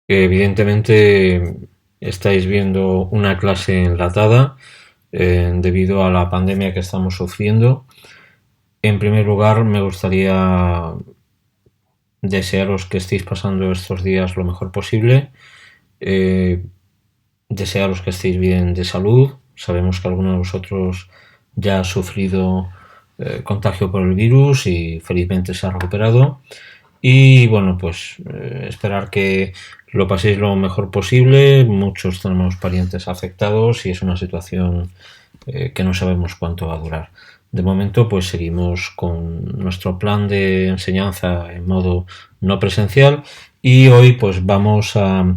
Evidentemente estáis viendo una clase enlatada debido a la pandemia que estamos sufriendo. En primer lugar, me gustaría desearos que estéis pasando estos días lo mejor posible. Eh, Desearos que estéis bien de salud. Sabemos que alguno de vosotros ya ha sufrido contagio por el virus y felizmente se ha recuperado. Y bueno, pues esperar que lo paséis lo mejor posible. Muchos tenemos parientes afectados y es una situación que no sabemos cuánto va a durar. De momento, pues seguimos con nuestro plan de enseñanza en modo no presencial y hoy pues vamos a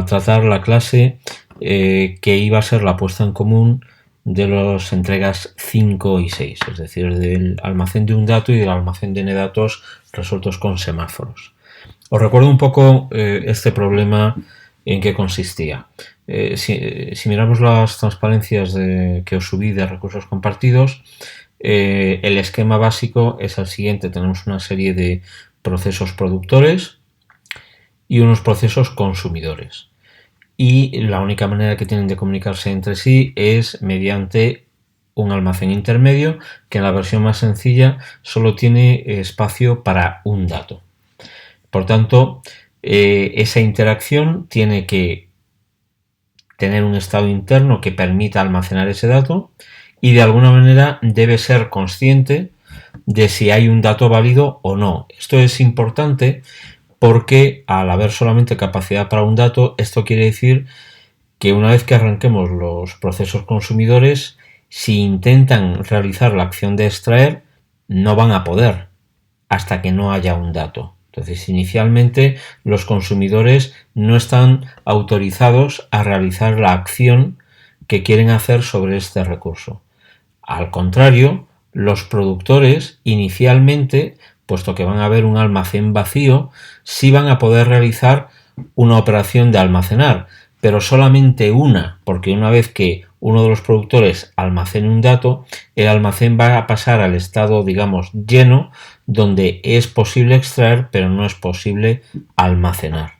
tratar la clase que iba a ser la puesta en común de las entregas 5 y 6, es decir, del almacén de un dato y del almacén de datos resueltos con semáforos. Os recuerdo un poco este problema en qué consistía. Si miramos las transparencias que os subí de recursos compartidos, el esquema básico es el siguiente. Tenemos una serie de procesos productores y unos procesos consumidores. Y la única manera que tienen de comunicarse entre sí es mediante un almacén intermedio que en la versión más sencilla solo tiene espacio para un dato. Por tanto, esa interacción tiene que tener un estado interno que permita almacenar ese dato y de alguna manera debe ser consciente de si hay un dato válido o no. Esto es importante porque al haber solamente capacidad para un dato, esto quiere decir que una vez que arranquemos los procesos consumidores, si intentan realizar la acción de extraer, no van a poder hasta que no haya un dato. Entonces, inicialmente los consumidores no están autorizados a realizar la acción que quieren hacer sobre este recurso. Al contrario, los productores inicialmente, puesto que van a ver un almacén vacío, sí van a poder realizar una operación de almacenar, pero solamente una, porque una vez que uno de los productores almacene un dato, el almacén va a pasar al estado, digamos, lleno, donde es posible extraer, pero no es posible almacenar.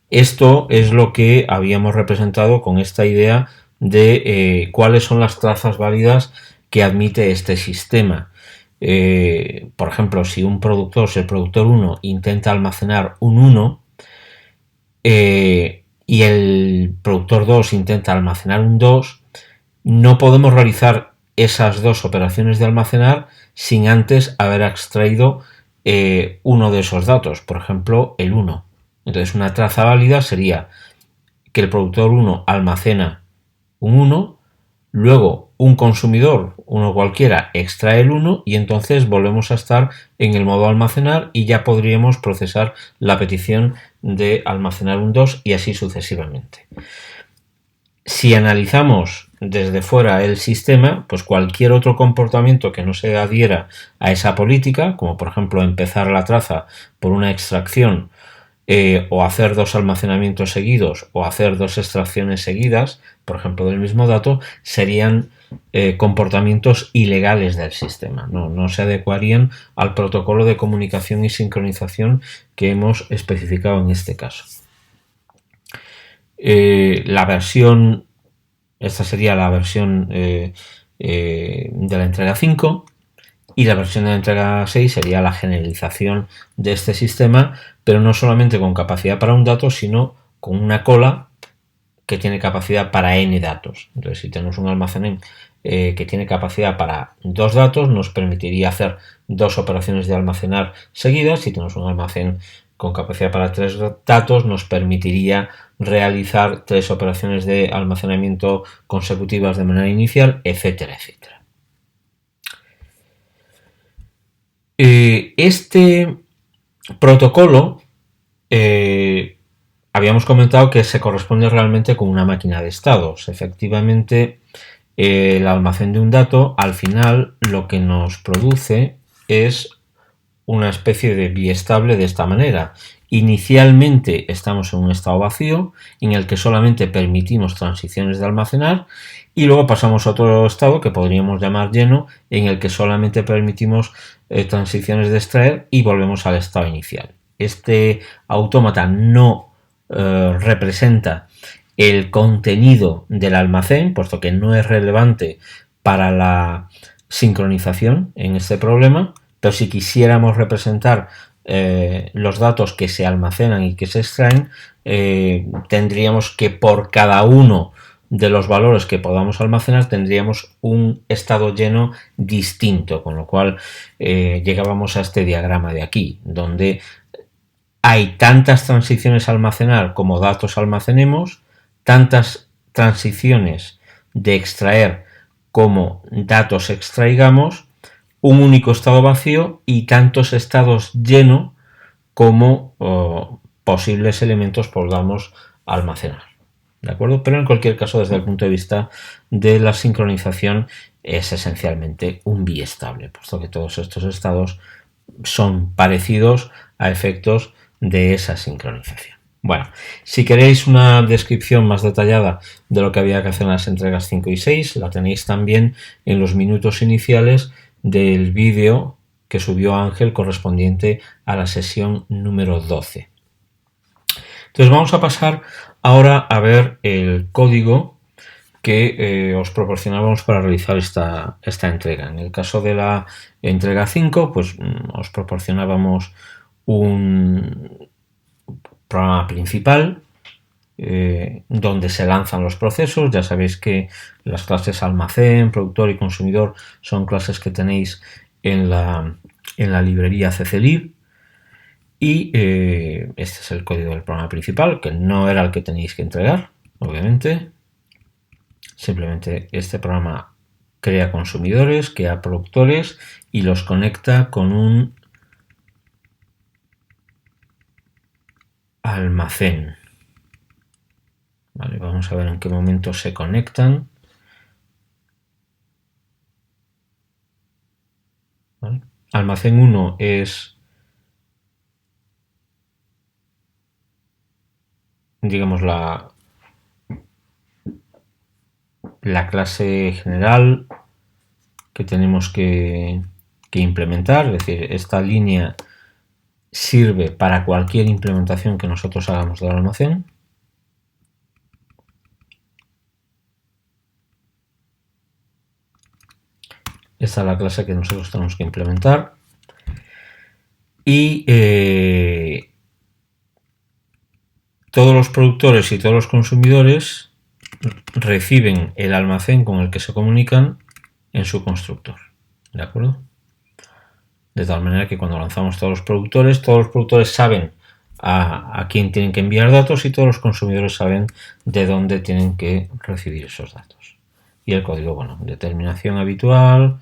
Esto es lo que habíamos representado con esta idea de cuáles son las trazas válidas que admite este sistema. Por ejemplo, si el productor 1 intenta almacenar un 1 y el productor 2 intenta almacenar un 2, no podemos realizar esas dos operaciones de almacenar sin antes haber extraído uno de esos datos, por ejemplo, el 1. Entonces, una traza válida sería que el productor 1 almacena un 1, luego un consumidor, uno cualquiera, extrae el 1 y entonces volvemos a estar en el modo almacenar y ya podríamos procesar la petición de almacenar un 2 y así sucesivamente. Si analizamos desde fuera el sistema, pues cualquier otro comportamiento que no se adhiera a esa política, como por ejemplo empezar la traza por una extracción o hacer dos almacenamientos seguidos o hacer dos extracciones seguidas, por ejemplo del mismo dato, serían comportamientos ilegales del sistema, no se adecuarían al protocolo de comunicación y sincronización que hemos especificado en este caso. La versión, esta sería la versión de la entrega 5 y la versión de la entrega 6 sería la generalización de este sistema, pero no solamente con capacidad para un dato, sino con una cola que tiene capacidad para n datos. Entonces, si tenemos un almacén que tiene capacidad para dos datos, nos permitiría hacer dos operaciones de almacenar seguidas. Si tenemos un almacén con capacidad para tres datos, nos permitiría realizar tres operaciones de almacenamiento consecutivas de manera inicial, etcétera, etcétera. Este protocolo habíamos comentado que se corresponde realmente con una máquina de estados. Efectivamente, el almacén de un dato al final lo que nos produce es una especie de biestable de esta manera. Inicialmente estamos en un estado vacío en el que solamente permitimos transiciones de almacenar y luego pasamos a otro estado que podríamos llamar lleno en el que solamente permitimos transiciones de extraer y volvemos al estado inicial. Este autómata no representa el contenido del almacén, puesto que no es relevante para la sincronización en este problema, pero si quisiéramos representar los datos que se almacenan y que se extraen, tendríamos que por cada uno de los valores que podamos almacenar tendríamos un estado lleno distinto, con lo cual llegábamos a este diagrama de aquí, donde hay tantas transiciones a almacenar como datos almacenemos, tantas transiciones de extraer como datos extraigamos, un único estado vacío y tantos estados lleno como posibles elementos podamos almacenar. ¿De acuerdo? Pero en cualquier caso, desde el punto de vista de la sincronización, es esencialmente un biestable, puesto que todos estos estados son parecidos a efectos de esa sincronización. Bueno, si queréis una descripción más detallada de lo que había que hacer en las entregas 5 y 6, la tenéis también en los minutos iniciales del vídeo que subió Ángel correspondiente a la sesión número 12. Entonces vamos a pasar ahora a ver el código que os proporcionábamos para realizar esta entrega. En el caso de la entrega 5, pues os proporcionábamos un programa principal donde se lanzan los procesos. Ya sabéis que las clases almacén, productor y consumidor son clases que tenéis en la librería cclib. Y este es el código del programa principal, que no era el que tenéis que entregar, obviamente. Simplemente este programa crea consumidores, crea productores y los conecta con un almacén. Vale, vamos a ver en qué momento se conectan. ¿Vale? Almacén 1 es, digamos, la clase general que tenemos que implementar, es decir, esta línea sirve para cualquier implementación que nosotros hagamos del almacén. Esta es la clase que nosotros tenemos que implementar. Y todos los productores y todos los consumidores reciben el almacén con el que se comunican en su constructor. ¿De acuerdo? De tal manera que cuando lanzamos todos los productores saben a quién tienen que enviar datos y todos los consumidores saben de dónde tienen que recibir esos datos. Y el código, bueno, de terminación habitual.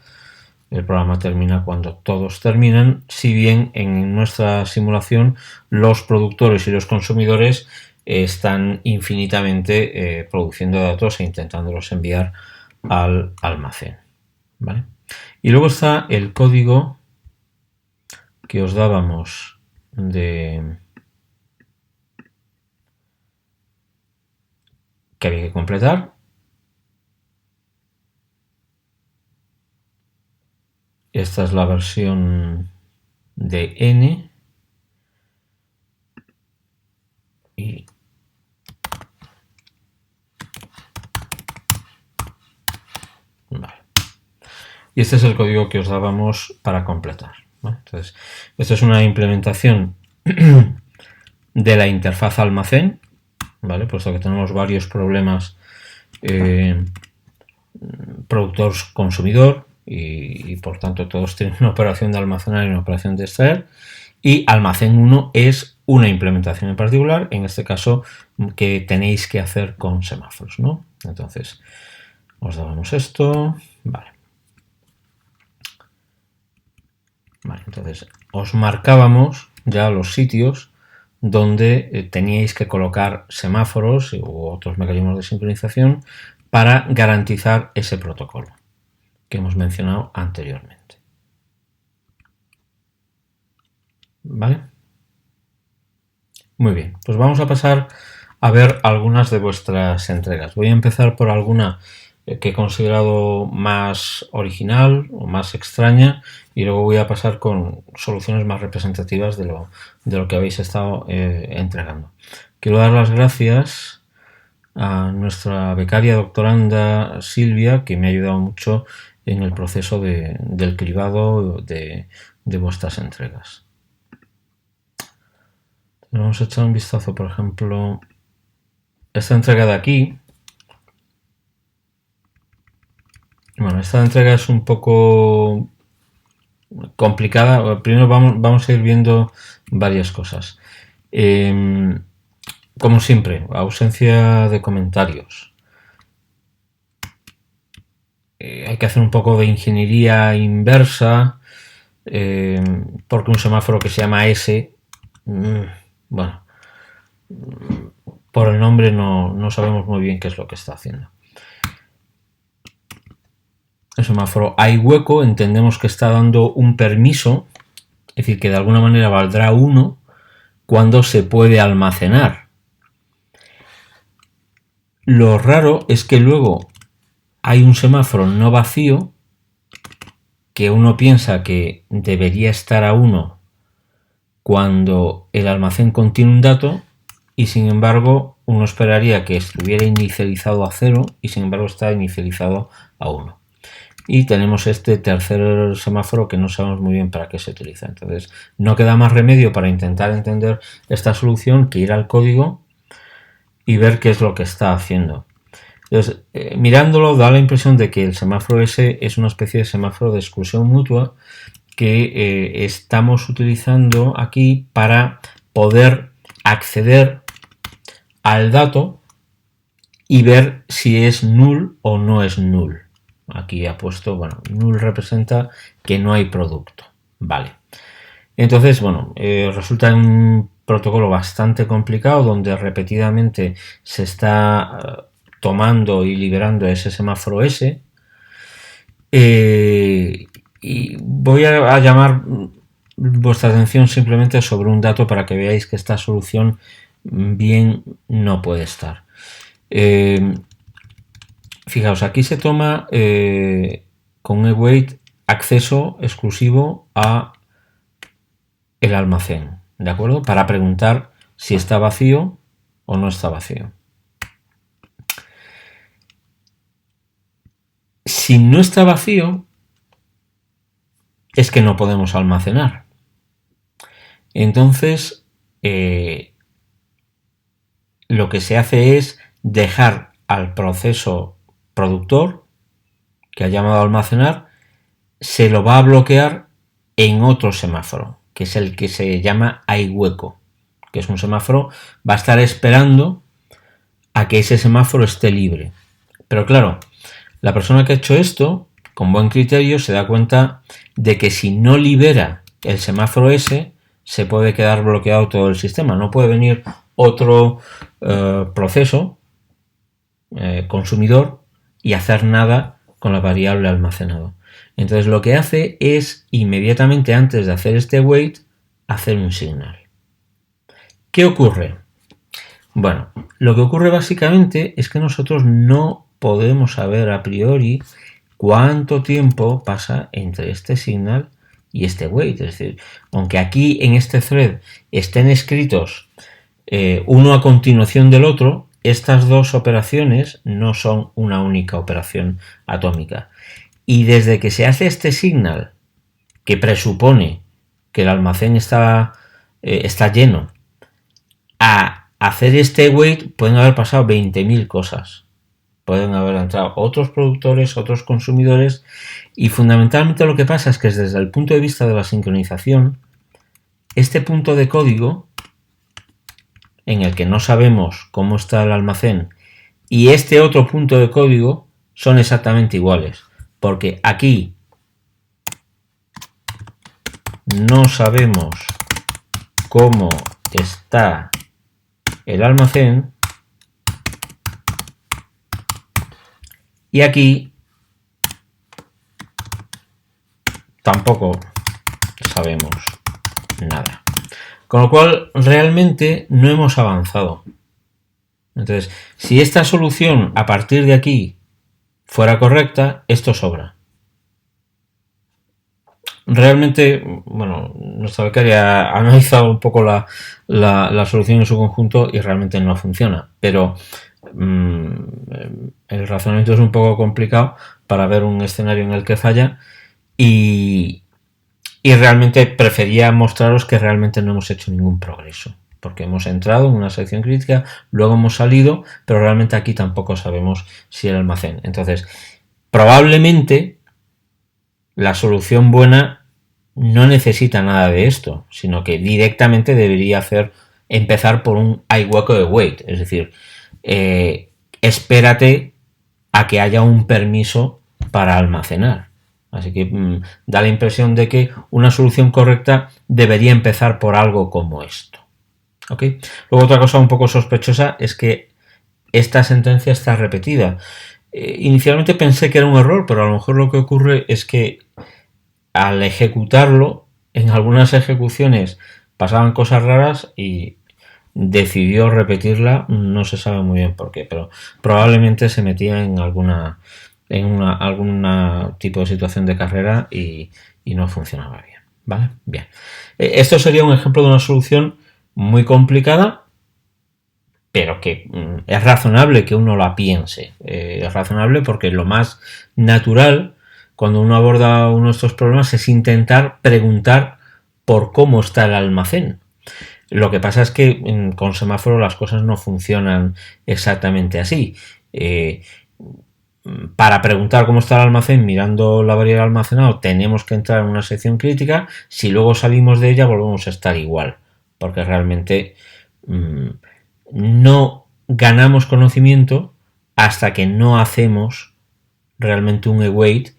El programa termina cuando todos terminan, si bien en nuestra simulación los productores y los consumidores están infinitamente produciendo datos e intentándolos enviar al almacén. ¿Vale? Y luego está el código que os dábamos que había que completar. Esta es la versión de N. Y vale. Y este es el código que os dábamos para completar. ¿Vale? Entonces, esta es una implementación de la interfaz almacén, ¿vale? Puesto que tenemos varios problemas productor-consumidor y por tanto todos tienen una operación de almacenar y una operación de extraer. Y almacén 1 es una implementación en particular, en este caso que tenéis que hacer con semáforos, ¿no? Entonces, os dábamos esto, vale. Vale, entonces os marcábamos ya los sitios donde teníais que colocar semáforos u otros mecanismos de sincronización para garantizar ese protocolo que hemos mencionado anteriormente. ¿Vale? Muy bien, pues vamos a pasar a ver algunas de vuestras entregas. Voy a empezar por alguna que he considerado más original o más extraña, y luego voy a pasar con soluciones más representativas de lo que habéis estado entregando. Quiero dar las gracias a nuestra becaria doctoranda Silvia, que me ha ayudado mucho en el proceso del cribado de vuestras entregas. Vamos a echar un vistazo, por ejemplo, esta entrega de aquí. Bueno, esta entrega es un poco complicada. Primero vamos a ir viendo varias cosas. Como siempre, ausencia de comentarios. Hay que hacer un poco de ingeniería inversa, porque un semáforo que se llama S, bueno, por el nombre no sabemos muy bien qué es lo que está haciendo. El semáforo hay hueco, entendemos que está dando un permiso, es decir, que de alguna manera valdrá 1 cuando se puede almacenar. Lo raro es que luego hay un semáforo no vacío que uno piensa que debería estar a 1 cuando el almacén contiene un dato, y sin embargo uno esperaría que estuviera inicializado a 0 y sin embargo está inicializado a 1. Y tenemos este tercer semáforo que no sabemos muy bien para qué se utiliza. Entonces no queda más remedio para intentar entender esta solución que ir al código y ver qué es lo que está haciendo. Entonces, mirándolo da la impresión de que el semáforo S es una especie de semáforo de exclusión mutua que estamos utilizando aquí para poder acceder al dato y ver si es null o no es null. Aquí ha puesto, bueno, null representa que no hay producto. Vale. Entonces, bueno, resulta un protocolo bastante complicado donde repetidamente se está tomando y liberando ese semáforo S. Y voy a llamar vuestra atención simplemente sobre un dato para que veáis que esta solución bien no puede estar. Fijaos, aquí se toma con await acceso exclusivo a el almacén, ¿de acuerdo? Para preguntar si está vacío o no está vacío. Si no está vacío, es que no podemos almacenar. Entonces, lo que se hace es dejar al proceso productor, que ha llamado a almacenar, se lo va a bloquear en otro semáforo, que es el que se llama hay hueco, que es un semáforo, va a estar esperando a que ese semáforo esté libre. Pero claro, la persona que ha hecho esto, con buen criterio, se da cuenta de que si no libera el semáforo S, se puede quedar bloqueado todo el sistema. No puede venir otro proceso consumidor y hacer nada con la variable almacenado. Entonces lo que hace es inmediatamente antes de hacer este wait hacer un signal. ¿Qué ocurre? Bueno, lo que ocurre básicamente es que nosotros no podemos saber a priori cuánto tiempo pasa entre este signal y este wait. Es decir, aunque aquí en este thread estén escritos uno a continuación del otro, estas dos operaciones no son una única operación atómica. Y desde que se hace este signal, que presupone que el almacén está lleno, a hacer este wait pueden haber pasado 20.000 cosas. Pueden haber entrado otros productores, otros consumidores, y fundamentalmente lo que pasa es que desde el punto de vista de la sincronización, este punto de código en el que no sabemos cómo está el almacén y este otro punto de código son exactamente iguales, porque aquí no sabemos cómo está el almacén y aquí tampoco sabemos nada. Con lo cual realmente no hemos avanzado. Entonces, si esta solución a partir de aquí fuera correcta, esto sobra. Realmente, bueno, nuestra becaria ha analizado un poco la solución en su conjunto y realmente no funciona, pero mmm, el razonamiento es un poco complicado para ver un escenario en el que falla y, y realmente prefería mostraros que realmente no hemos hecho ningún progreso, porque hemos entrado en una sección crítica, luego hemos salido, pero realmente aquí tampoco sabemos si el almacén. Entonces, probablemente la solución buena no necesita nada de esto, sino que directamente debería empezar por un I walk away, es decir, espérate a que haya un permiso para almacenar. Así que da la impresión de que una solución correcta debería empezar por algo como esto. ¿Okay? Luego otra cosa un poco sospechosa es que esta sentencia está repetida. Inicialmente pensé que era un error, pero a lo mejor lo que ocurre es que al ejecutarlo, en algunas ejecuciones pasaban cosas raras y decidió repetirla, no se sabe muy bien por qué, pero probablemente se metía en alguna tipo de situación de carrera y no funcionaba bien. ¿Vale? Bien. Esto sería un ejemplo de una solución muy complicada, pero que es razonable que uno la piense. Es razonable porque lo más natural cuando uno aborda uno de estos problemas es intentar preguntar por cómo está el almacén. Lo que pasa es que con semáforo las cosas no funcionan exactamente así. Para preguntar cómo está el almacén mirando la variable almacenado tenemos que entrar en una sección crítica. Si luego salimos de ella volvemos a estar igual, porque realmente no ganamos conocimiento hasta que no hacemos realmente un await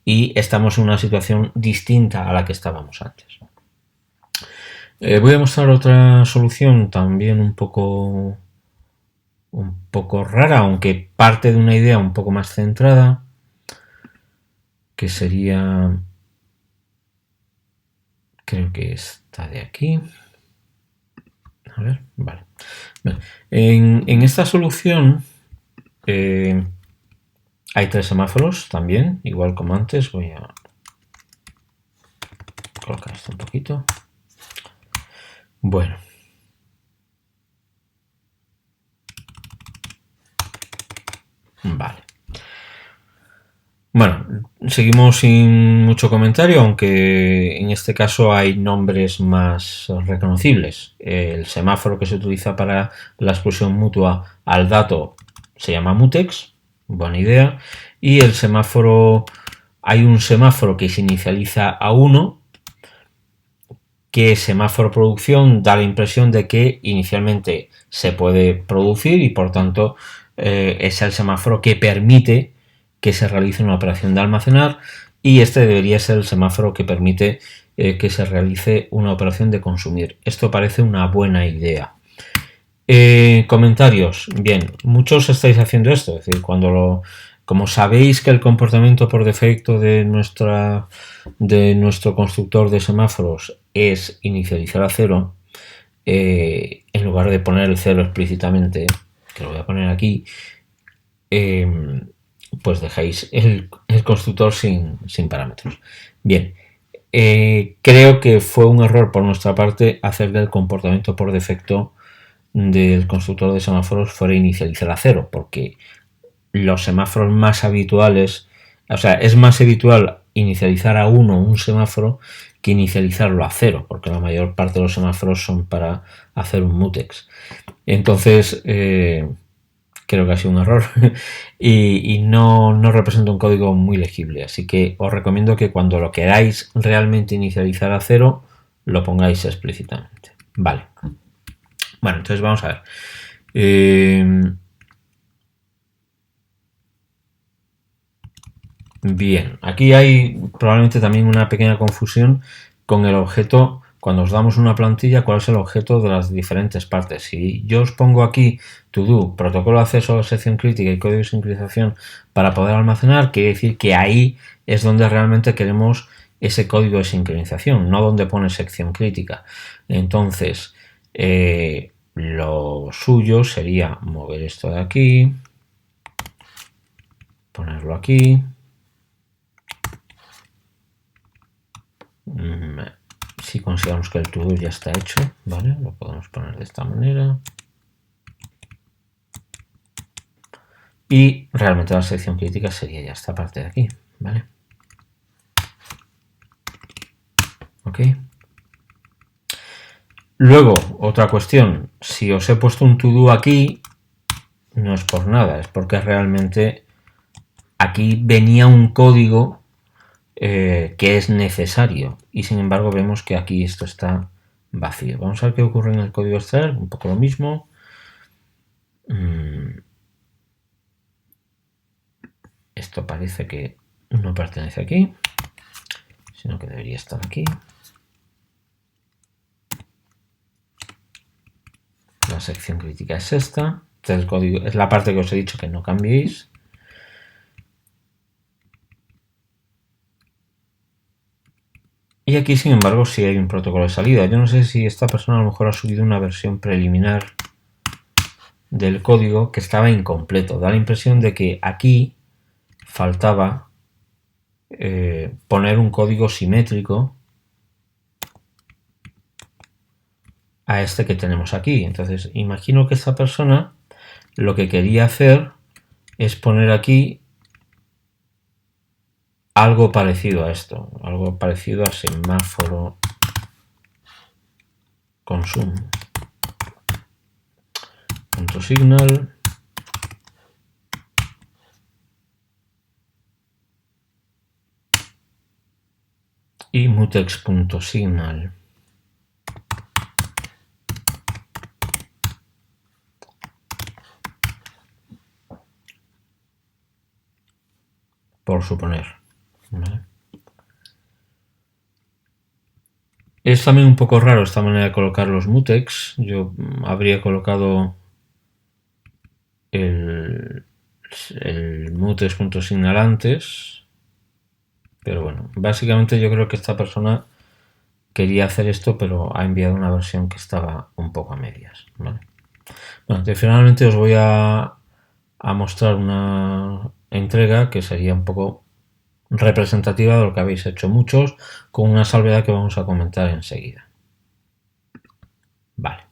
y estamos en una situación distinta a la que estábamos antes. Voy a mostrar otra solución también un poco rara, aunque parte de una idea un poco más centrada, que sería, creo que esta de aquí. A ver, vale. En esta solución hay 3 semáforos también, igual como antes. Voy a colocar esto un poquito. Bueno. Vale. Bueno, seguimos sin mucho comentario, aunque en este caso hay nombres más reconocibles. El semáforo que se utiliza para la exclusión mutua al dato se llama mutex, buena idea, y el semáforo, hay un semáforo que se inicializa a 1, que semáforo producción da la impresión de que inicialmente se puede producir y por tanto es el semáforo que permite que se realice una operación de almacenar, y este debería ser el semáforo que permite que se realice una operación de consumir. Esto parece una buena idea. Comentarios. Bien, muchos estáis haciendo esto, es decir, como sabéis que el comportamiento por defecto de nuestro constructor de semáforos es inicializar a 0, en lugar de poner el 0 explícitamente, que lo voy a poner aquí, pues dejáis el constructor sin parámetros. Bien, creo que fue un error por nuestra parte hacer del comportamiento por defecto del constructor de semáforos fuera inicializar a 0, porque los semáforos más habituales, o sea, es más habitual inicializar a 1 un semáforo que inicializarlo a 0, porque la mayor parte de los semáforos son para hacer un mutex. Entonces, creo que ha sido un error y no representa un código muy legible, así que os recomiendo que cuando lo queráis realmente inicializar a 0 lo pongáis explícitamente. Vale. Bueno, entonces vamos a ver. Bien, aquí hay probablemente también una pequeña confusión con el objeto. Cuando os damos una plantilla, ¿cuál es el objeto de las diferentes partes? Si yo os pongo aquí to do, protocolo de acceso a la sección crítica y código de sincronización para poder almacenar, quiere decir que ahí es donde realmente queremos ese código de sincronización, no donde pone sección crítica. Entonces, lo suyo sería mover esto de aquí, ponerlo aquí. Si consideramos que el to-do ya está hecho, ¿vale? Lo podemos poner de esta manera. Y realmente la sección crítica sería ya esta parte de aquí, ¿vale? Ok. Luego, otra cuestión. Si os he puesto un to-do aquí, no es por nada, es porque realmente aquí venía un código que es necesario y sin embargo vemos que aquí esto está vacío. Vamos a ver qué ocurre en el código extraer, un poco lo mismo. Esto parece que no pertenece aquí, sino que debería estar aquí. La sección crítica es esta. Este es el código, es la parte que os he dicho que no cambiéis. Y aquí, sin embargo, sí hay un protocolo de salida. Yo no sé si esta persona a lo mejor ha subido una versión preliminar del código que estaba incompleto. Da la impresión de que aquí faltaba poner un código simétrico a este que tenemos aquí. Entonces, imagino que esta persona lo que quería hacer es poner aquí algo parecido a esto, algo parecido a semáforo consumo. Punto signal. Y mutex.signal. Por suponer. ¿Vale? Es también un poco raro esta manera de colocar los mutex. Yo habría colocado el mutex.signal antes. Pero bueno, básicamente yo creo que esta persona quería hacer esto, pero ha enviado una versión que estaba un poco a medias. ¿Vale? Bueno, finalmente os voy a mostrar una entrega que sería un poco representativa de lo que habéis hecho muchos, con una salvedad que vamos a comentar enseguida. Vale.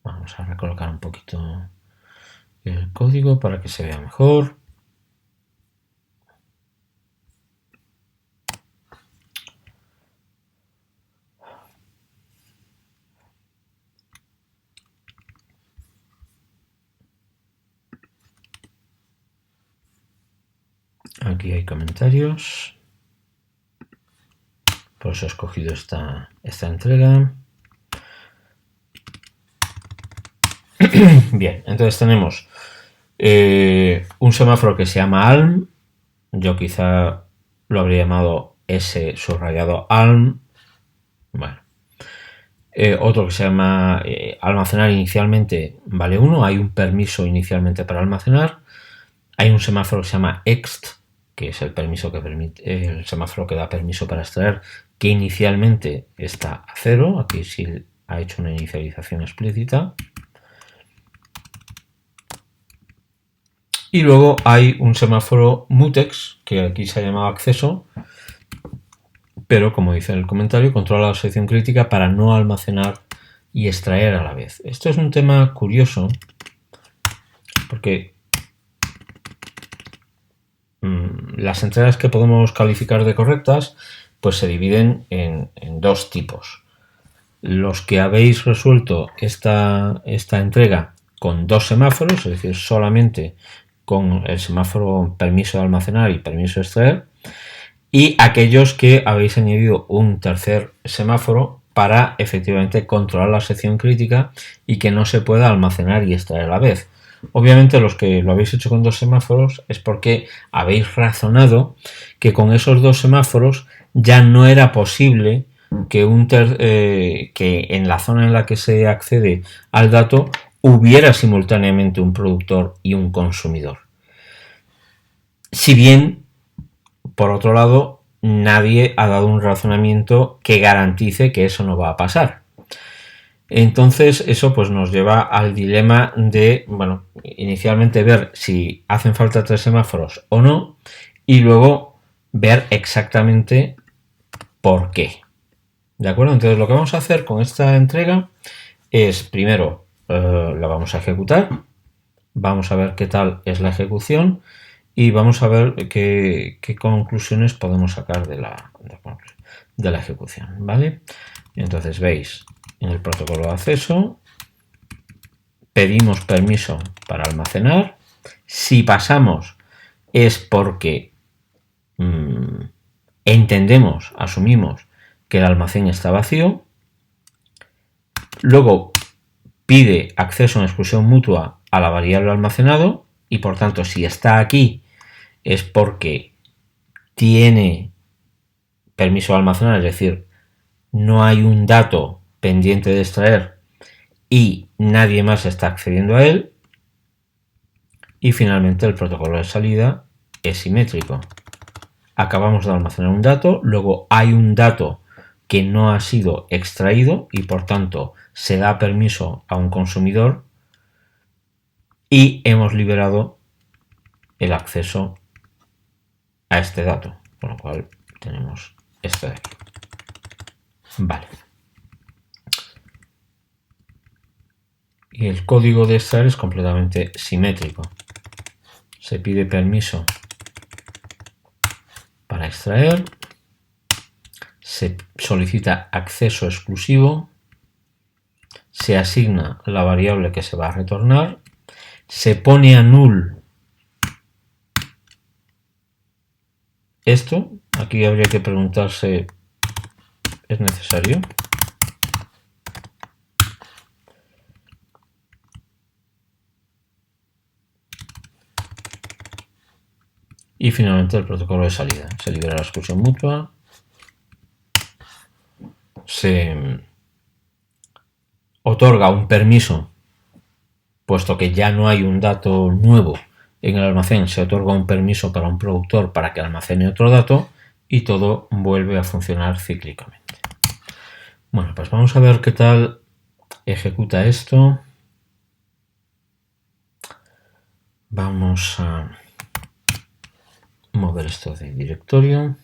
Vamos a recolocar un poquito el código para que se vea mejor. Aquí hay comentarios. Por eso he escogido esta entrega. Bien, entonces tenemos un semáforo que se llama ALM. Yo quizá lo habría llamado S subrayado ALM. Bueno. Otro que se llama almacenar inicialmente vale 1. Hay un permiso inicialmente para almacenar. Hay un semáforo que se llama ext, que es el permiso que permite, el semáforo que da permiso para extraer, que inicialmente está a 0. Aquí sí ha hecho una inicialización explícita. Y luego hay un semáforo mutex, que aquí se ha llamado acceso, pero como dice en el comentario, controla la sección crítica para no almacenar y extraer a la vez. Esto es un tema curioso, porque las entregas que podemos calificar de correctas pues se dividen en dos tipos. Los que habéis resuelto esta entrega con dos semáforos, es decir, solamente con el semáforo permiso de almacenar y permiso de extraer, y aquellos que habéis añadido un tercer semáforo para efectivamente controlar la sección crítica y que no se pueda almacenar y extraer a la vez. Obviamente los que lo habéis hecho con dos semáforos es porque habéis razonado que con esos dos semáforos ya no era posible que en la zona en la que se accede al dato hubiera simultáneamente un productor y un consumidor. Si bien, por otro lado, nadie ha dado un razonamiento que garantice que eso no va a pasar. Entonces eso pues nos lleva al dilema de, bueno, inicialmente ver si hacen falta 3 semáforos o no y luego ver exactamente por qué. ¿De acuerdo? Entonces lo que vamos a hacer con esta entrega es, primero, la vamos a ejecutar, vamos a ver qué tal es la ejecución y vamos a ver qué conclusiones podemos sacar de la ejecución, ¿vale? Entonces veis, en el protocolo de acceso pedimos permiso para almacenar. Si pasamos es porque entendemos, asumimos que el almacén está vacío. Luego pide acceso en exclusión mutua a la variable almacenado y por tanto si está aquí es porque tiene permiso de almacenar, es decir, no hay un dato pendiente de extraer y nadie más está accediendo a él. Y finalmente el protocolo de salida es simétrico. Acabamos de almacenar un dato, luego hay un dato que no ha sido extraído y por tanto se da permiso a un consumidor y hemos liberado el acceso a este dato, con lo cual tenemos esto de aquí. Vale. Y el código de extraer es completamente simétrico. Se pide permiso para extraer, se solicita acceso exclusivo, se asigna la variable que se va a retornar, se pone a null esto. Aquí habría que preguntarse, ¿es necesario? Y finalmente el protocolo de salida. Se libera la exclusión mutua, se otorga un permiso, puesto que ya no hay un dato nuevo en el almacén, se otorga un permiso para un productor para que almacene otro dato y todo vuelve a funcionar cíclicamente. Bueno, pues vamos a ver qué tal ejecuta esto. Vamos a mover esto de directorio.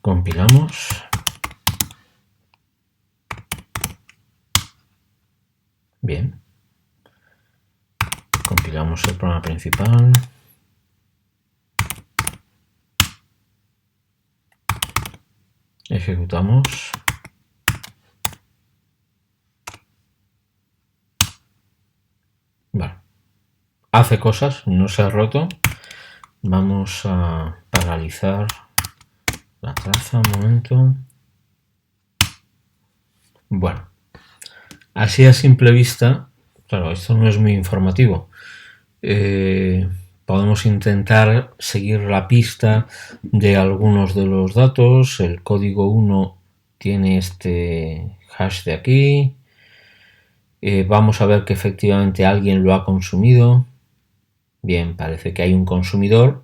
Compilamos. Bien. Compilamos el programa principal. Ejecutamos. Vale. Hace cosas, no se ha roto. Vamos a paralizar la traza un momento. Bueno, así a simple vista, claro, esto no es muy informativo. Podemos intentar seguir la pista de algunos de los datos. El código 1 tiene este hash de aquí. Vamos a ver que efectivamente alguien lo ha consumido. Bien, parece que hay un consumidor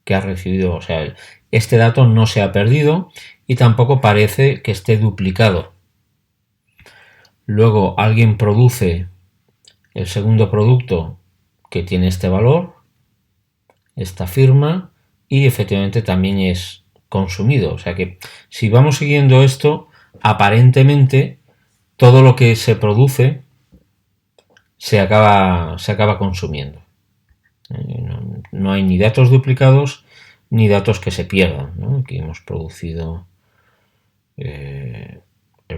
que ha recibido, o sea, este dato no se ha perdido y tampoco parece que esté duplicado. Luego alguien produce el segundo producto que tiene este valor, esta firma, y efectivamente también es consumido. O sea que si vamos siguiendo esto, aparentemente todo lo que se produce se acaba consumiendo. No hay ni datos duplicados ni datos que se pierdan, ¿no? Aquí hemos producido el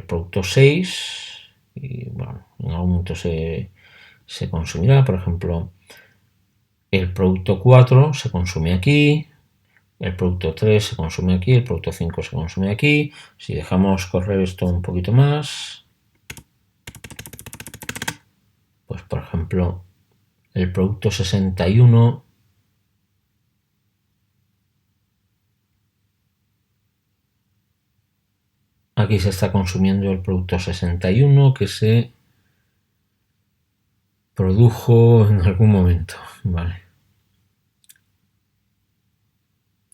producto 6 y bueno, en algún momento se consumirá. Por ejemplo, el producto 4 se consume aquí, el producto 3 se consume aquí, el producto 5 se consume aquí. Si dejamos correr esto un poquito más, pues por ejemplo, el producto 61 aquí se está consumiendo el producto 61 que se produjo en algún momento, ¿vale?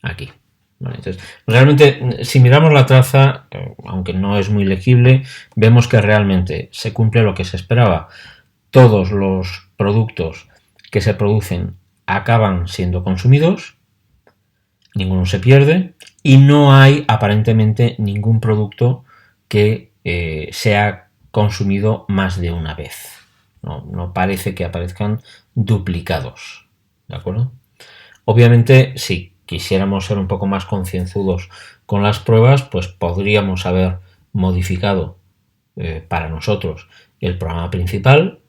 Aquí. Vale, entonces, realmente, si miramos la traza, aunque no es muy legible, vemos que realmente se cumple lo que se esperaba. Todos los productos que se producen acaban siendo consumidos, ninguno se pierde y no hay aparentemente ningún producto que sea consumido más de una vez. No parece que aparezcan duplicados. ¿De acuerdo? Obviamente, si quisiéramos ser un poco más concienzudos con las pruebas, pues podríamos haber modificado para nosotros el programa principal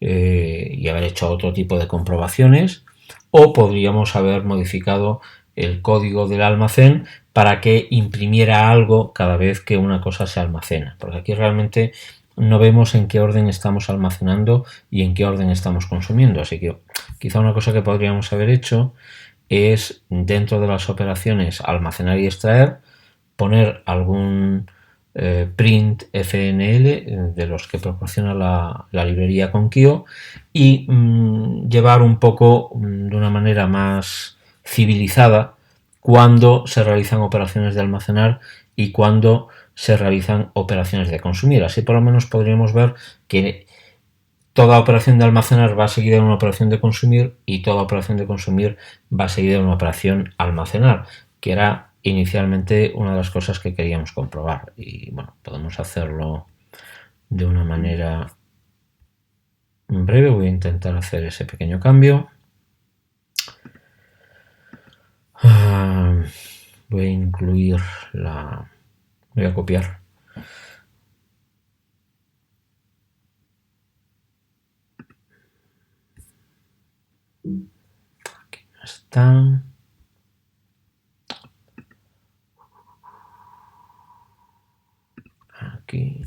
y haber hecho otro tipo de comprobaciones, o podríamos haber modificado el código del almacén para que imprimiera algo cada vez que una cosa se almacena, porque aquí realmente no vemos en qué orden estamos almacenando y en qué orden estamos consumiendo, así que quizá una cosa que podríamos haber hecho es, dentro de las operaciones almacenar y extraer, poner algún print FNL de los que proporciona la librería Conkio y llevar un poco de una manera más civilizada cuando se realizan operaciones de almacenar y cuando se realizan operaciones de consumir. Así por lo menos podríamos ver que toda operación de almacenar va seguida de una operación de consumir y toda operación de consumir va seguida de una operación almacenar, que era inicialmente una de las cosas que queríamos comprobar. Y bueno, podemos hacerlo de una manera breve. Voy a intentar hacer ese pequeño cambio. Voy a incluir la... Voy a copiar. Aquí está. Aquí.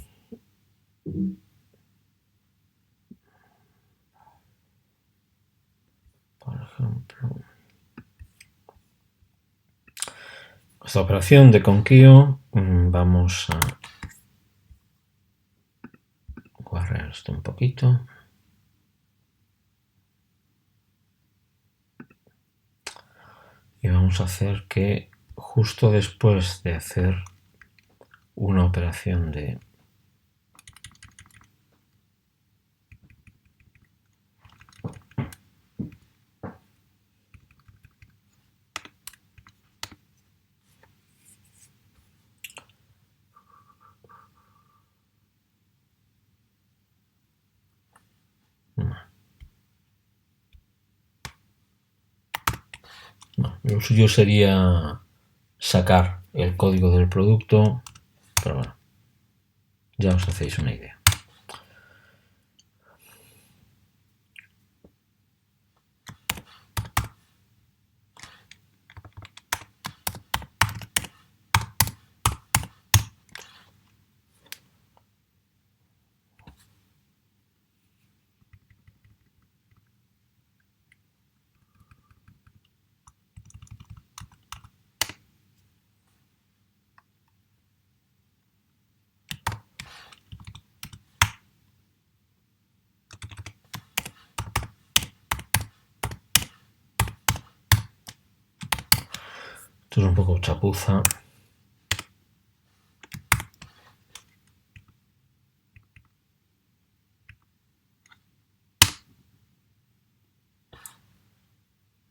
Por ejemplo. Esta operación de Conkio, vamos a guardar esto un poquito. Y vamos a hacer que justo después de hacer una operación de lo suyo sería sacar el código del producto, pero bueno, ya os hacéis una idea. Esto es un poco chapuza.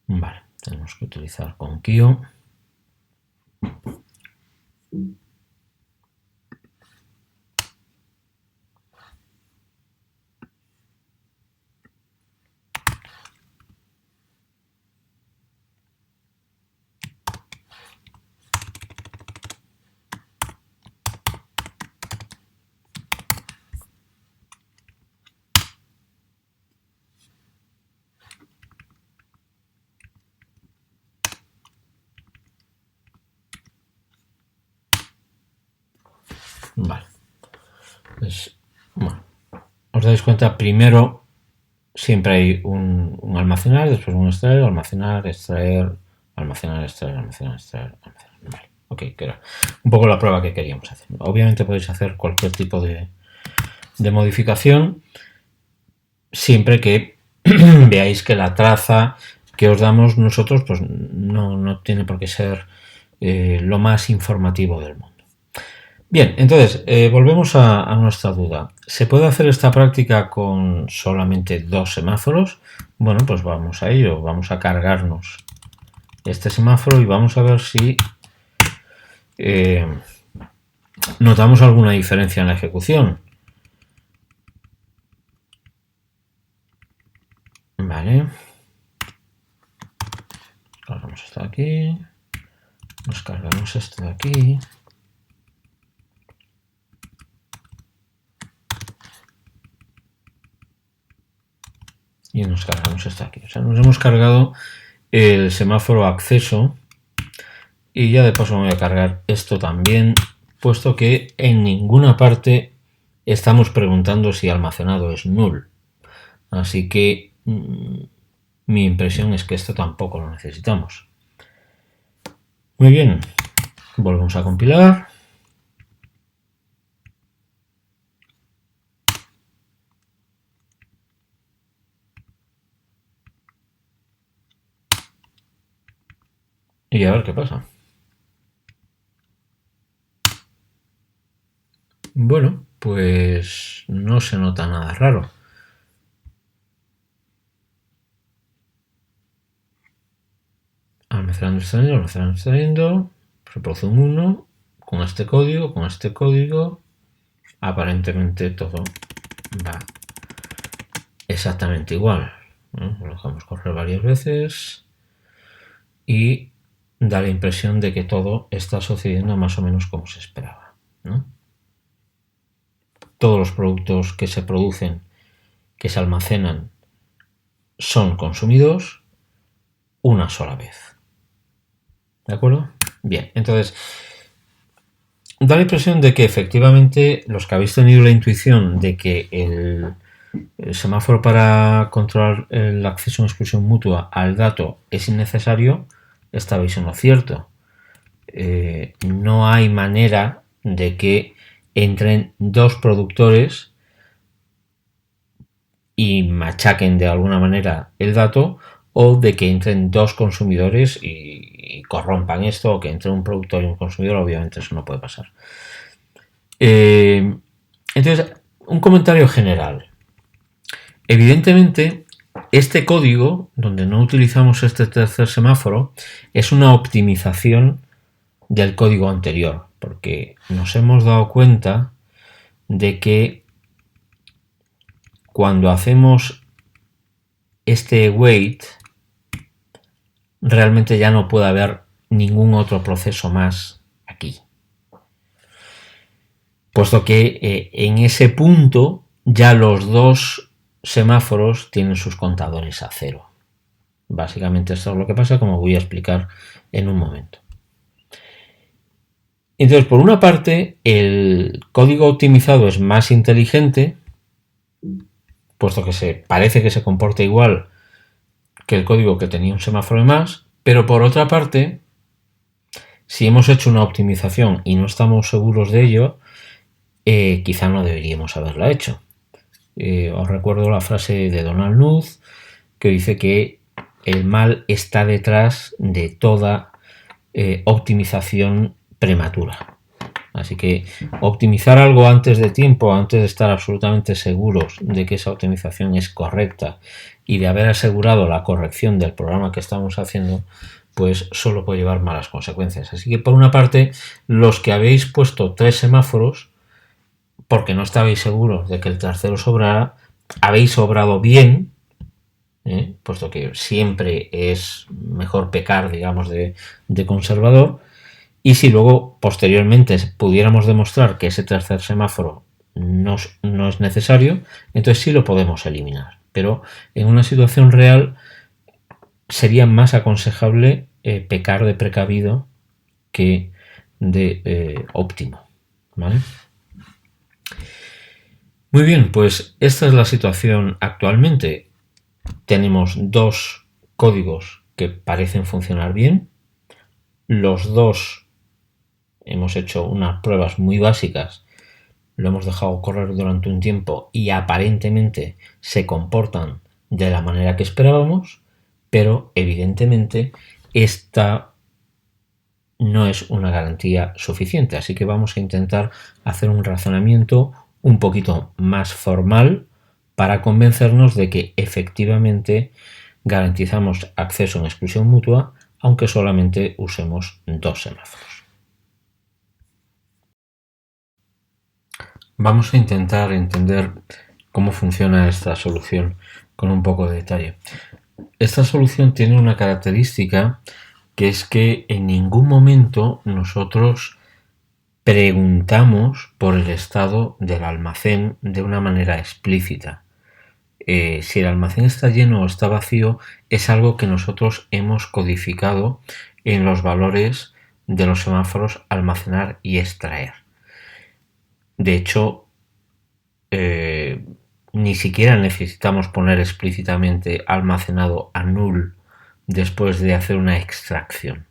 Vale, tenemos que utilizar Conkio. Vale. Pues, bueno, os dais cuenta, primero siempre hay un almacenar, después un extraer, almacenar, extraer, almacenar, extraer, almacenar, extraer, almacenar. Vale, ok, que era un poco la prueba que queríamos hacer. Obviamente podéis hacer cualquier tipo de modificación, siempre que veáis que la traza que os damos nosotros pues no tiene por qué ser lo más informativo del mundo. Bien, entonces volvemos a nuestra duda. ¿Se puede hacer esta práctica con solamente 2 semáforos? Bueno, pues vamos a ello. Vamos a cargarnos este semáforo y vamos a ver si notamos alguna diferencia en la ejecución. Vale. Cargamos esto de aquí. Nos cargamos esto de aquí. Y nos cargamos esto de aquí. O sea, nos hemos cargado el semáforo acceso. Y ya de paso me voy a cargar esto también, puesto que en ninguna parte estamos preguntando si almacenado es null. Así que mi impresión es que esto tampoco lo necesitamos. Muy bien, volvemos a compilar. Y a ver qué pasa. Bueno, pues no se nota nada raro. Almacenando, extrayendo, reproduce un 1 con este código, aparentemente todo va exactamente igual. Lo dejamos correr varias veces y da la impresión de que todo está sucediendo más o menos como se esperaba, ¿no? Todos los productos que se producen, que se almacenan, son consumidos una sola vez. ¿De acuerdo? Bien, entonces da la impresión de que efectivamente los que habéis tenido la intuición de que el semáforo para controlar el acceso en exclusión mutua al dato es innecesario, estabais en lo cierto. No hay manera de que entren 2 productores y machaquen de alguna manera el dato, o de que entren 2 consumidores y corrompan esto, o que entre un productor y un consumidor. Obviamente eso no puede pasar. Entonces, un comentario general. Evidentemente, este código, donde no utilizamos este tercer semáforo, es una optimización del código anterior, porque nos hemos dado cuenta de que cuando hacemos este wait, realmente ya no puede haber ningún otro proceso más aquí, puesto que en ese punto ya los 2 semáforos tienen sus contadores a 0. Básicamente esto es lo que pasa, como voy a explicar en un momento. Entonces, por una parte, el código optimizado es más inteligente, puesto que parece que se comporta igual que el código que tenía un semáforo de más, pero por otra parte, si hemos hecho una optimización y no estamos seguros de ello, quizá no deberíamos haberla hecho. Os recuerdo la frase de Donald Knuth, que dice que el mal está detrás de toda optimización prematura. Así que optimizar algo antes de tiempo, antes de estar absolutamente seguros de que esa optimización es correcta y de haber asegurado la corrección del programa que estamos haciendo, pues solo puede llevar malas consecuencias. Así que por una parte, los que habéis puesto 3 semáforos, porque no estabais seguros de que el tercero sobrara, habéis obrado bien, puesto que siempre es mejor pecar, digamos, de conservador. Y si luego posteriormente pudiéramos demostrar que ese tercer semáforo no es necesario, entonces sí lo podemos eliminar. Pero en una situación real sería más aconsejable pecar de precavido que de óptimo, ¿vale? Muy bien, pues esta es la situación actualmente. Tenemos dos códigos que parecen funcionar bien. Los dos hemos hecho unas pruebas muy básicas, lo hemos dejado correr durante un tiempo y aparentemente se comportan de la manera que esperábamos, pero evidentemente esta no es una garantía suficiente, así que vamos a intentar hacer un razonamiento un poquito más formal para convencernos de que efectivamente garantizamos acceso en exclusión mutua, aunque solamente usemos dos semáforos. Vamos a intentar entender cómo funciona esta solución con un poco de detalle. Esta solución tiene una característica, que es que en ningún momento nosotros preguntamos por el estado del almacén de una manera explícita. Si el almacén está lleno o está vacío, es algo que nosotros hemos codificado en los valores de los semáforos almacenar y extraer. De hecho, ni siquiera necesitamos poner explícitamente almacenado a null después de hacer una extracción.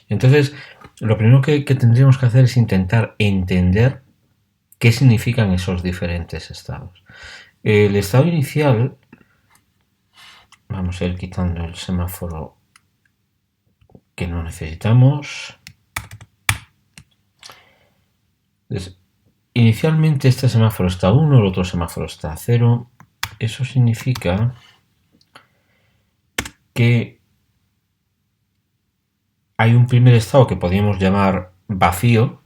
Entonces, lo primero que tendríamos que hacer es intentar entender qué significan esos diferentes estados. El estado inicial, vamos a ir quitando el semáforo que no necesitamos. Entonces, inicialmente este semáforo está a 1, el otro semáforo está a 0. Eso significa que hay un primer estado que podríamos llamar vacío,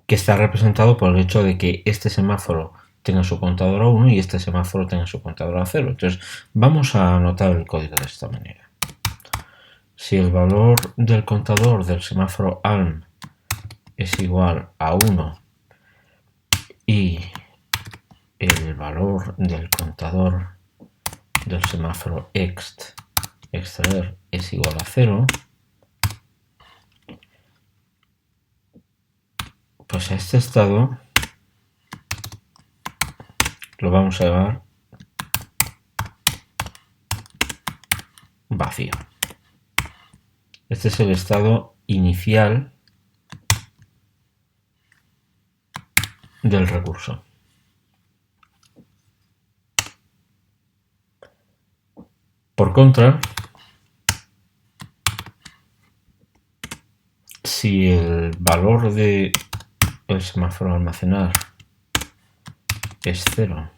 que está representado por el hecho de que este semáforo tenga su contador a 1 y este semáforo tenga su contador a 0. Entonces vamos a anotar el código de esta manera. Si el valor del contador del semáforo ALM es igual a 1 y el valor del contador del semáforo extraer es igual a 0, pues a este estado lo vamos a llamar vacío. Este es el estado inicial del recurso. Por contra, si el valor de el semáforo almacenar es 0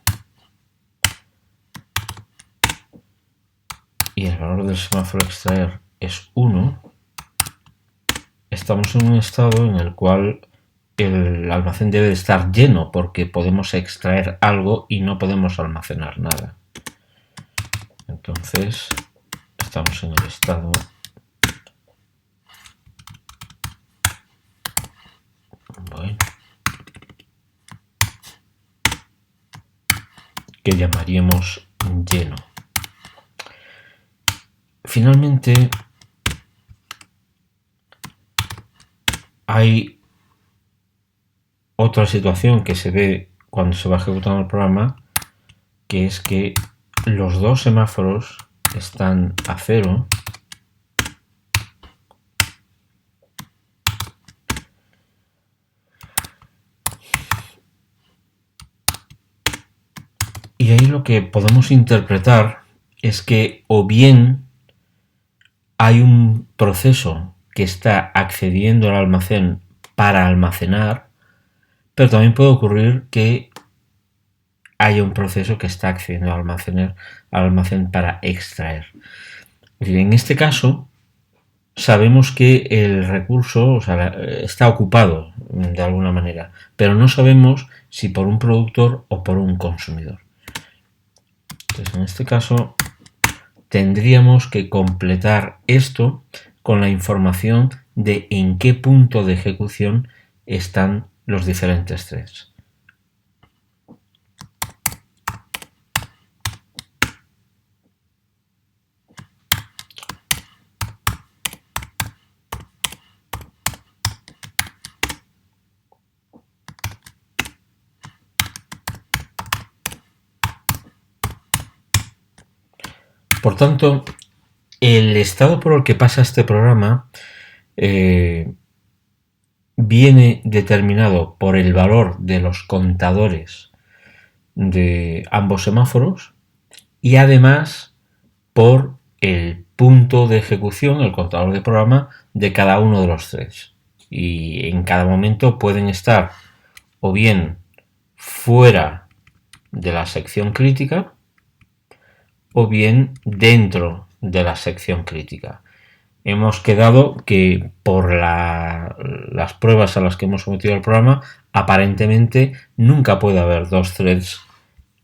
y el valor del semáforo extraer es 1, estamos en un estado en el cual el almacén debe de estar lleno porque podemos extraer algo y no podemos almacenar nada. Entonces estamos en el estado que llamaríamos lleno. Finalmente hay otra situación que se ve cuando se va ejecutando el programa, que es que los dos semáforos están a 0 y ahí lo que podemos interpretar es que o bien hay un proceso que está accediendo al almacén para almacenar, pero también puede ocurrir que haya un proceso que está accediendo al almacén para extraer. En este caso, sabemos que el recurso está ocupado de alguna manera, pero no sabemos si por un productor o por un consumidor. Entonces, en este caso, tendríamos que completar esto con la información de en qué punto de ejecución están los diferentes threads. Por tanto, el estado por el que pasa este programa viene determinado por el valor de los contadores de ambos semáforos y además por el punto de ejecución, el contador de programa de cada uno de los threads. Y en cada momento pueden estar o bien fuera de la sección crítica o bien dentro de la sección crítica. Hemos quedado que por las pruebas a las que hemos sometido el programa, aparentemente nunca puede haber dos threads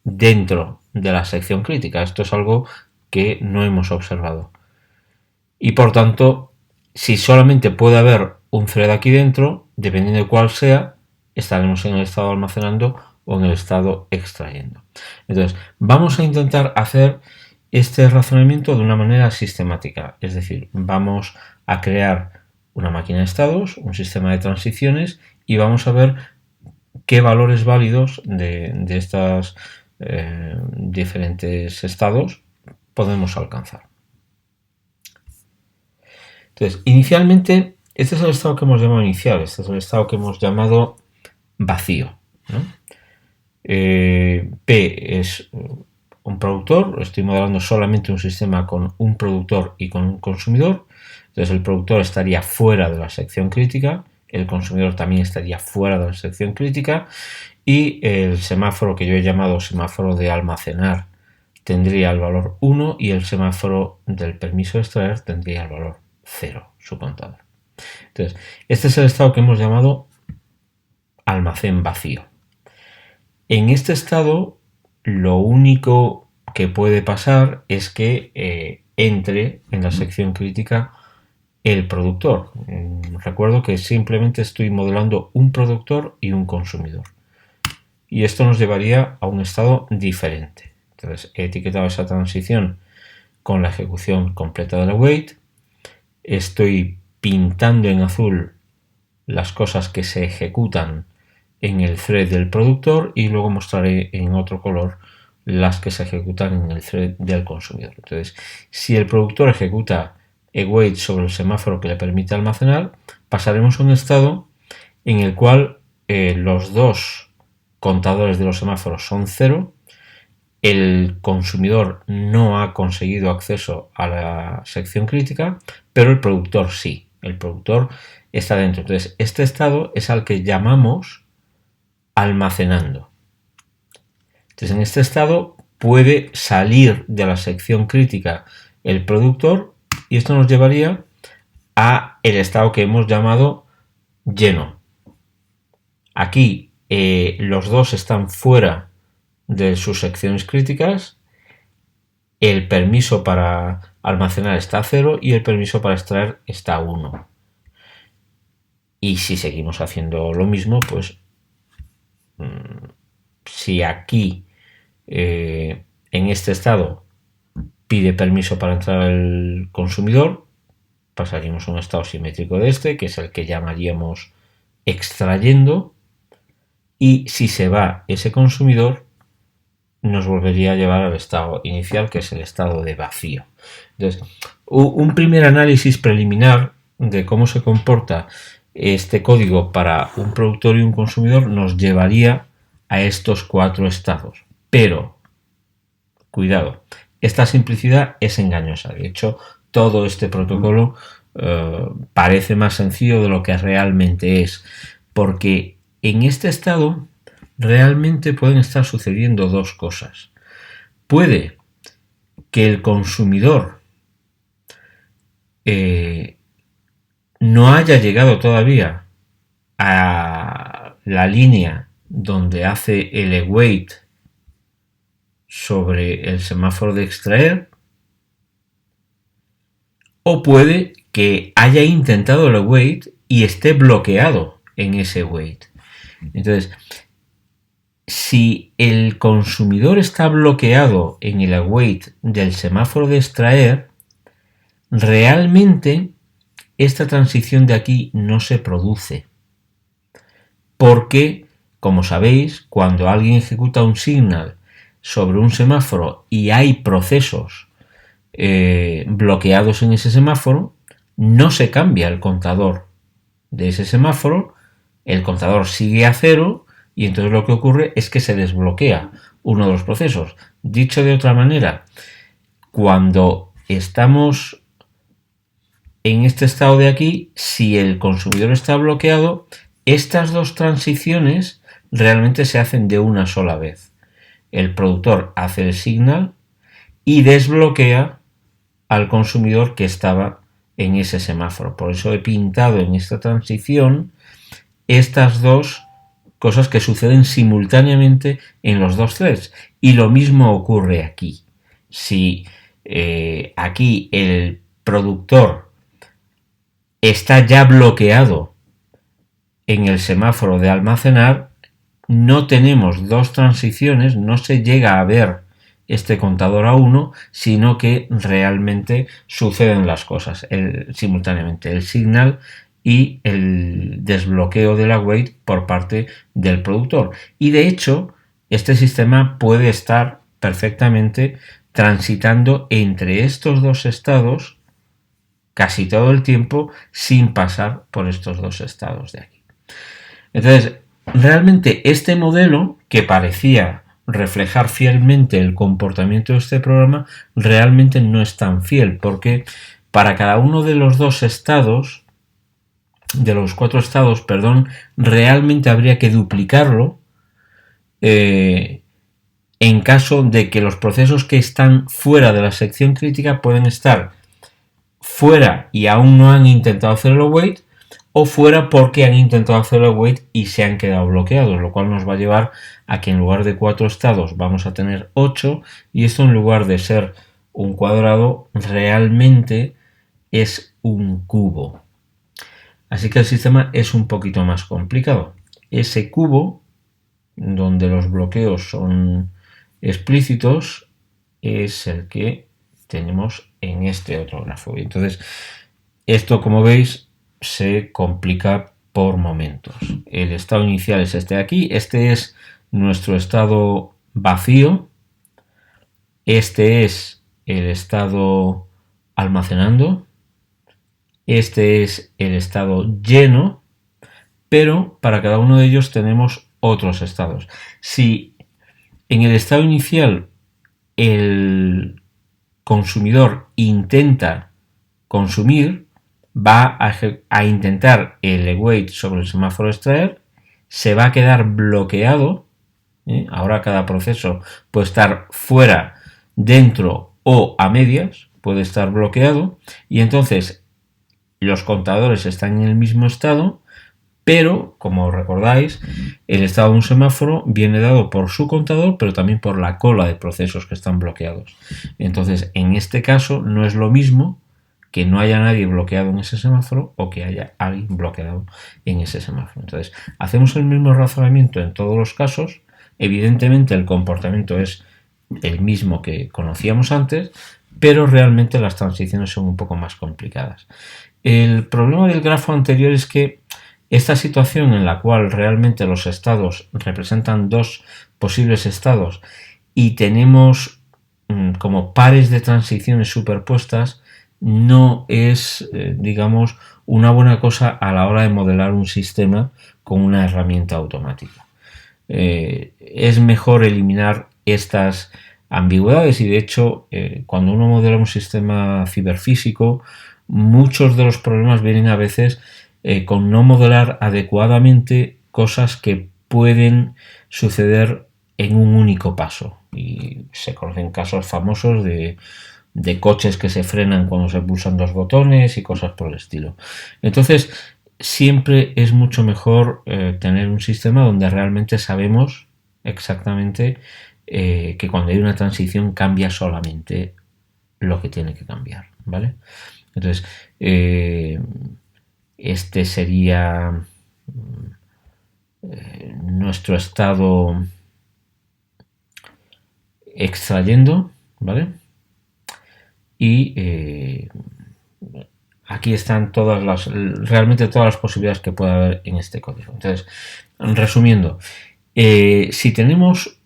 dentro de la sección crítica. Esto es algo que no hemos observado. Y por tanto, si solamente puede haber un thread aquí dentro, dependiendo de cuál sea, estaremos en el estado almacenando o en el estado extrayendo. Entonces, vamos a intentar hacer este razonamiento de una manera sistemática, es decir, vamos a crear una máquina de estados, un sistema de transiciones y vamos a ver qué valores válidos de estos diferentes estados podemos alcanzar. Entonces, inicialmente, este es el estado que hemos llamado inicial, este es el estado que hemos llamado vacío, ¿no? P es un productor, estoy modelando solamente un sistema con un productor y con un consumidor. Entonces el productor estaría fuera de la sección crítica, el consumidor también estaría fuera de la sección crítica y el semáforo que yo he llamado semáforo de almacenar tendría el valor 1 y el semáforo del permiso de extraer tendría el valor 0, su contador. Entonces, este es el estado que hemos llamado almacén vacío. En este estado, lo único que puede pasar es que entre en la sección crítica el productor. Recuerdo que simplemente estoy modelando un productor y un consumidor. Y esto nos llevaría a un estado diferente. Entonces, he etiquetado esa transición con la ejecución completa del await. Estoy pintando en azul las cosas que se ejecutan en el thread del productor y luego mostraré en otro color las que se ejecutan en el thread del consumidor. Entonces, si el productor ejecuta await sobre el semáforo que le permite almacenar, pasaremos a un estado en el cual los dos contadores de los semáforos son 0, el consumidor no ha conseguido acceso a la sección crítica, pero el productor sí, el productor está dentro. Entonces, este estado es al que llamamos almacenando. Entonces, en este estado puede salir de la sección crítica el productor y esto nos llevaría a el estado que hemos llamado lleno. Aquí los dos están fuera de sus secciones críticas, el permiso para almacenar está a 0 y el permiso para extraer está a 1. Y si seguimos haciendo lo mismo, pues si aquí en este estado pide permiso para entrar el consumidor, pasaríamos a un estado simétrico de este, que es el que llamaríamos extrayendo, y si se va ese consumidor, nos volvería a llevar al estado inicial, que es el estado de vacío. Entonces, un primer análisis preliminar de cómo se comporta este código para un productor y un consumidor nos llevaría a estos 4 estados. Pero, cuidado, esta simplicidad es engañosa. De hecho, todo este protocolo parece más sencillo de lo que realmente es, porque en este estado realmente pueden estar sucediendo dos cosas. Puede que el consumidor no haya llegado todavía a la línea donde hace el await sobre el semáforo de extraer, o puede que haya intentado el await y esté bloqueado en ese await. Entonces, si el consumidor está bloqueado en el await del semáforo de extraer, realmente esta transición de aquí no se produce. Porque, como sabéis, cuando alguien ejecuta un signal sobre un semáforo y hay procesos bloqueados en ese semáforo, no se cambia el contador de ese semáforo, el contador sigue a cero y entonces lo que ocurre es que se desbloquea uno de los procesos. Dicho de otra manera, cuando estamos en este estado de aquí, si el consumidor está bloqueado, estas dos transiciones realmente se hacen de una sola vez. El productor hace el signal y desbloquea al consumidor que estaba en ese semáforo. Por eso he pintado en esta transición estas dos cosas que suceden simultáneamente en los dos threads. Y lo mismo ocurre aquí. Si aquí el productor está ya bloqueado en el semáforo de almacenar, no tenemos dos transiciones, no se llega a ver este contador a 1, sino que realmente suceden las cosas simultáneamente, el signal y el desbloqueo de la await por parte del productor. Y de hecho, este sistema puede estar perfectamente transitando entre estos dos estados casi todo el tiempo sin pasar por estos dos estados de aquí. Entonces, realmente este modelo, que parecía reflejar fielmente el comportamiento de este programa, realmente no es tan fiel, porque para cada uno de los dos estados, de los cuatro estados, perdón, realmente habría que duplicarlo en caso de que los procesos que están fuera de la sección crítica pueden estar fuera y aún no han intentado hacer el await, o fuera porque han intentado hacer el await y se han quedado bloqueados, lo cual nos va a llevar a que en lugar de 4 estados vamos a tener 8, y esto en lugar de ser un cuadrado realmente es un cubo. Así que el sistema es un poquito más complicado. Ese cubo, donde los bloqueos son explícitos, es el que tenemos en este otro grafo. Y entonces, esto, como veis, se complica por momentos. El estado inicial es este de aquí. Este es nuestro estado vacío. Este es el estado almacenando. Este es el estado lleno. Pero para cada uno de ellos tenemos otros estados. Si en el estado inicial el consumidor intenta consumir, va a intentar el await sobre el semáforo extraer, se va a quedar bloqueado. Ahora cada proceso puede estar fuera, dentro o a medias, puede estar bloqueado, y entonces los contadores están en el mismo estado, pero, como recordáis, el estado de un semáforo viene dado por su contador, pero también por la cola de procesos que están bloqueados. Entonces, en este caso, no es lo mismo que no haya nadie bloqueado en ese semáforo o que haya alguien bloqueado en ese semáforo. Entonces, hacemos el mismo razonamiento en todos los casos. Evidentemente, el comportamiento es el mismo que conocíamos antes, pero realmente las transiciones son un poco más complicadas. El problema del grafo anterior es que esta situación en la cual realmente los estados representan dos posibles estados y tenemos como pares de transiciones superpuestas, no es, digamos, una buena cosa a la hora de modelar un sistema con una herramienta automática. Es mejor eliminar estas ambigüedades y, de hecho, cuando uno modela un sistema ciberfísico, muchos de los problemas vienen a veces con no modelar adecuadamente cosas que pueden suceder en un único paso. Y se conocen casos famosos de coches que se frenan cuando se pulsan dos botones y cosas por el estilo. Entonces, siempre es mucho mejor tener un sistema donde realmente sabemos exactamente que cuando hay una transición cambia solamente lo que tiene que cambiar, ¿vale? Entonces, este sería nuestro estado extrayendo, ¿vale? Y aquí están realmente todas las posibilidades que puede haber en este código. Entonces, resumiendo, si tenemos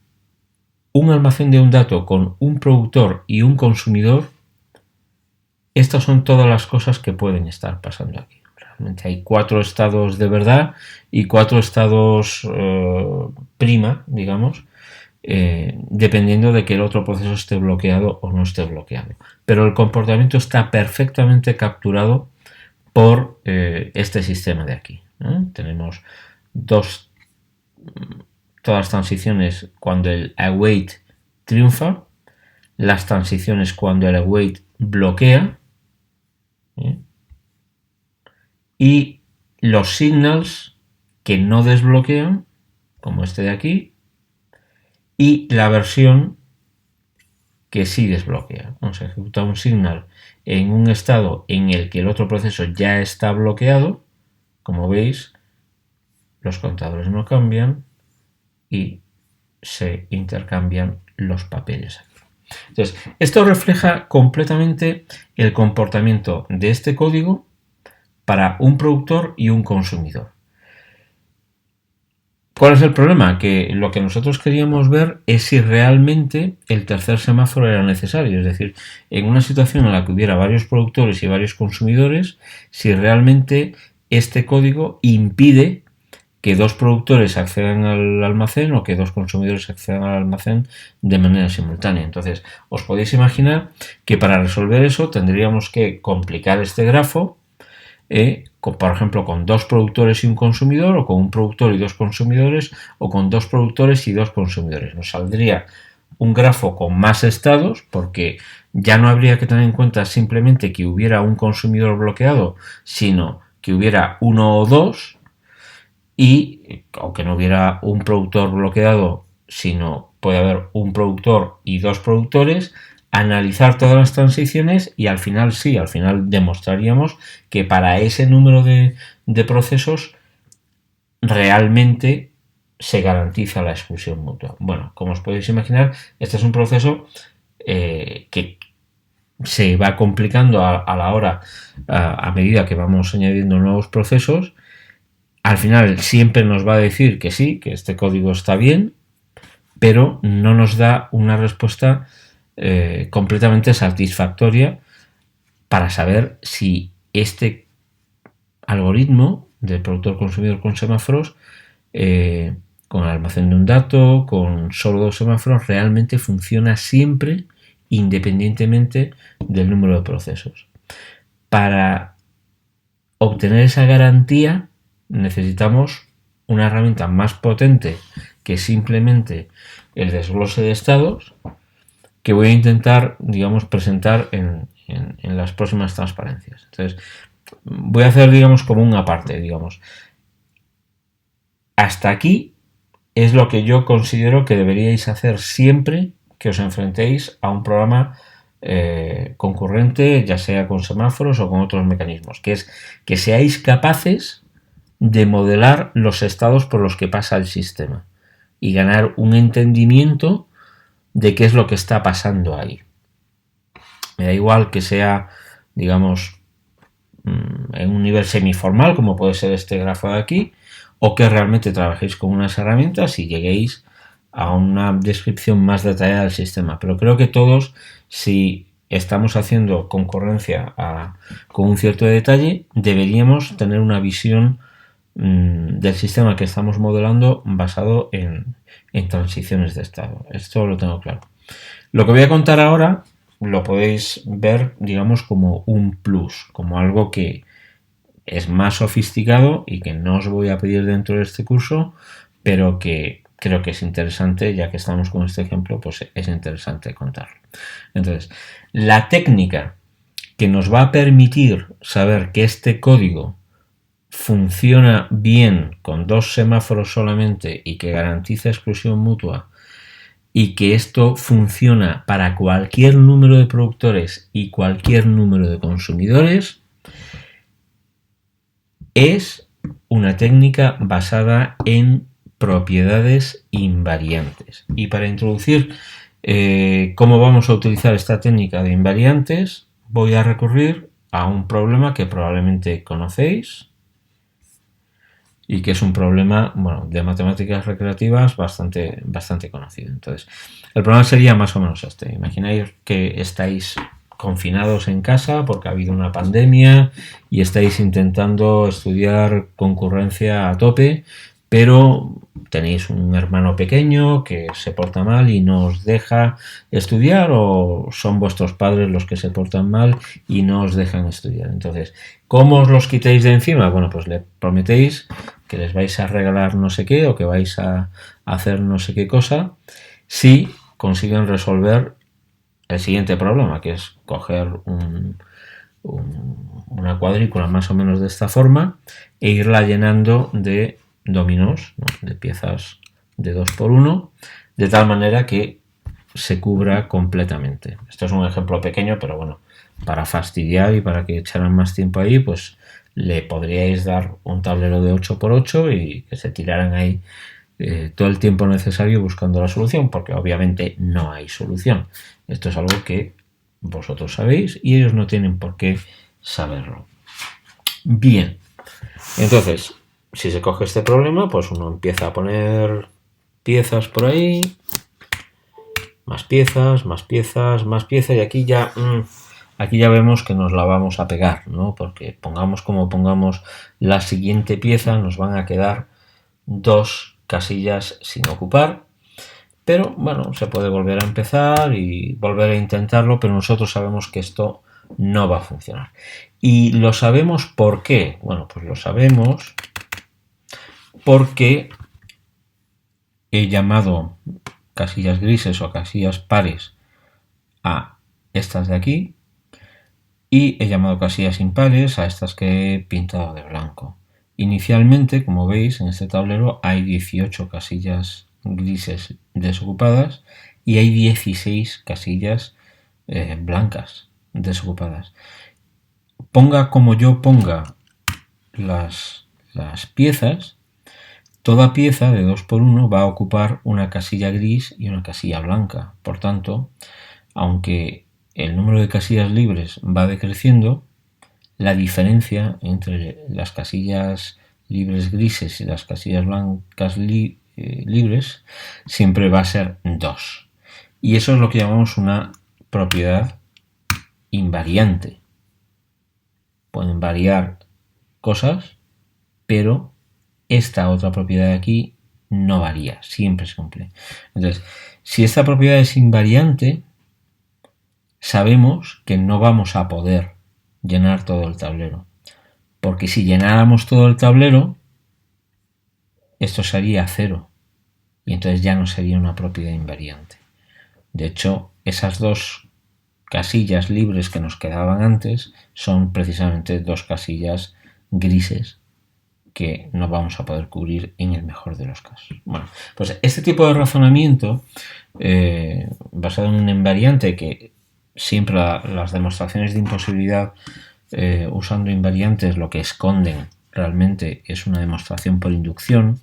un almacén de un dato con un productor y un consumidor, estas son todas las cosas que pueden estar pasando aquí. Realmente hay 4 estados de verdad y 4 estados prima, digamos, dependiendo de que el otro proceso esté bloqueado o no esté bloqueado. Pero el comportamiento está perfectamente capturado por este sistema de aquí. Tenemos todas las transiciones cuando el await triunfa, las transiciones cuando el await bloquea, y los signals que no desbloquean, como este de aquí, y la versión que sí desbloquea. Vamos a ejecutar un signal en un estado en el que el otro proceso ya está bloqueado. Como veis, los contadores no cambian y se intercambian los papeles aquí. Entonces, esto refleja completamente el comportamiento de este código para un productor y un consumidor. ¿Cuál es el problema? Que lo que nosotros queríamos ver es si realmente el tercer semáforo era necesario. Es decir, en una situación en la que hubiera varios productores y varios consumidores, si realmente este código impide que 2 productores accedan al almacén o que 2 consumidores accedan al almacén de manera simultánea. Entonces, os podéis imaginar que para resolver eso tendríamos que complicar este grafo, por ejemplo, con 2 productores y un consumidor, o con un productor y 2 consumidores, o con 2 productores y 2 consumidores. Nos saldría un grafo con más estados, porque ya no habría que tener en cuenta simplemente que hubiera un consumidor bloqueado, sino que hubiera 1 o 2, y aunque no hubiera un productor bloqueado, sino puede haber un productor y 2 productores, analizar todas las transiciones y al final demostraríamos que para ese número de procesos realmente se garantiza la exclusión mutua. Bueno, como os podéis imaginar, este es un proceso que se va complicando a la hora, a medida que vamos añadiendo nuevos procesos. Al final siempre nos va a decir que sí, que este código está bien, pero no nos da una respuesta completamente satisfactoria para saber si este algoritmo de productor consumidor con semáforos, con el almacén de un dato, con solo 2 semáforos, realmente funciona siempre independientemente del número de procesos. Para obtener esa garantía necesitamos una herramienta más potente que simplemente el desglose de estados, que voy a intentar, digamos, presentar en las próximas transparencias. Entonces, voy a hacer, digamos, como una parte, digamos. Hasta aquí es lo que yo considero que deberíais hacer siempre que os enfrentéis a un programa concurrente, ya sea con semáforos o con otros mecanismos, que es que seáis capaces de modelar los estados por los que pasa el sistema y ganar un entendimiento de qué es lo que está pasando ahí. Me da igual que sea, digamos, en un nivel semiformal, como puede ser este grafo de aquí, o que realmente trabajéis con unas herramientas y lleguéis a una descripción más detallada del sistema. Pero creo que todos, si estamos haciendo concurrencia con un cierto detalle, deberíamos tener una visión del sistema que estamos modelando basado en transiciones de estado. Esto lo tengo claro. Lo que voy a contar ahora lo podéis ver, digamos, como un plus, como algo que es más sofisticado y que no os voy a pedir dentro de este curso, pero que creo que es interesante, ya que estamos con este ejemplo, pues es interesante contarlo. Entonces, la técnica que nos va a permitir saber que este código funciona bien con 2 semáforos solamente y que garantiza exclusión mutua, y que esto funciona para cualquier número de productores y cualquier número de consumidores, es una técnica basada en propiedades invariantes. Y para introducir cómo vamos a utilizar esta técnica de invariantes, voy a recurrir a un problema que probablemente conocéis y que es un problema, bueno, de matemáticas recreativas bastante conocido. Entonces, el problema sería más o menos este. Imagináis que estáis confinados en casa porque ha habido una pandemia y estáis intentando estudiar concurrencia a tope, pero tenéis un hermano pequeño que se porta mal y no os deja estudiar, o son vuestros padres los que se portan mal y no os dejan estudiar. Entonces, ¿cómo os los quitéis de encima? Bueno, pues le prometéis que les vais a regalar no sé qué o que vais a hacer no sé qué cosa si consiguen resolver el siguiente problema, que es coger una cuadrícula más o menos de esta forma e irla llenando de dominós, ¿no? De piezas de 2×1, de tal manera que se cubra completamente. Esto es un ejemplo pequeño, pero bueno, para fastidiar y para que echaran más tiempo ahí, pues le podríais dar un tablero de 8×8 y que se tiraran ahí todo el tiempo necesario buscando la solución, porque obviamente no hay solución. Esto es algo que vosotros sabéis y ellos no tienen por qué saberlo. Bien, entonces, si se coge este problema, pues uno empieza a poner piezas por ahí, más piezas, más piezas, más piezas, y aquí ya vemos que nos la vamos a pegar, ¿no? Porque pongamos como pongamos la siguiente pieza, nos van a quedar 2 casillas sin ocupar, pero bueno, se puede volver a empezar y volver a intentarlo, pero nosotros sabemos que esto no va a funcionar. ¿Y lo sabemos por qué? Bueno, pues lo sabemos porque he llamado casillas grises o casillas pares a estas de aquí y he llamado casillas impares a estas que he pintado de blanco. Inicialmente, como veis, en este tablero hay 18 casillas grises desocupadas y hay 16 casillas blancas desocupadas. Ponga como yo ponga las piezas, toda pieza de 2×1 va a ocupar una casilla gris y una casilla blanca. Por tanto, aunque el número de casillas libres va decreciendo, la diferencia entre las casillas libres grises y las casillas blancas libres siempre va a ser 2. Y eso es lo que llamamos una propiedad invariante. Pueden variar cosas, pero esta otra propiedad de aquí no varía, siempre se cumple. Entonces, si esta propiedad es invariante, sabemos que no vamos a poder llenar todo el tablero, porque si llenáramos todo el tablero, esto sería 0 y entonces ya no sería una propiedad invariante. De hecho, esas 2 casillas libres que nos quedaban antes son precisamente 2 casillas grises que no vamos a poder cubrir en el mejor de los casos. Bueno, pues este tipo de razonamiento basado en una invariante, que siempre las demostraciones de imposibilidad usando invariantes lo que esconden realmente es una demostración por inducción,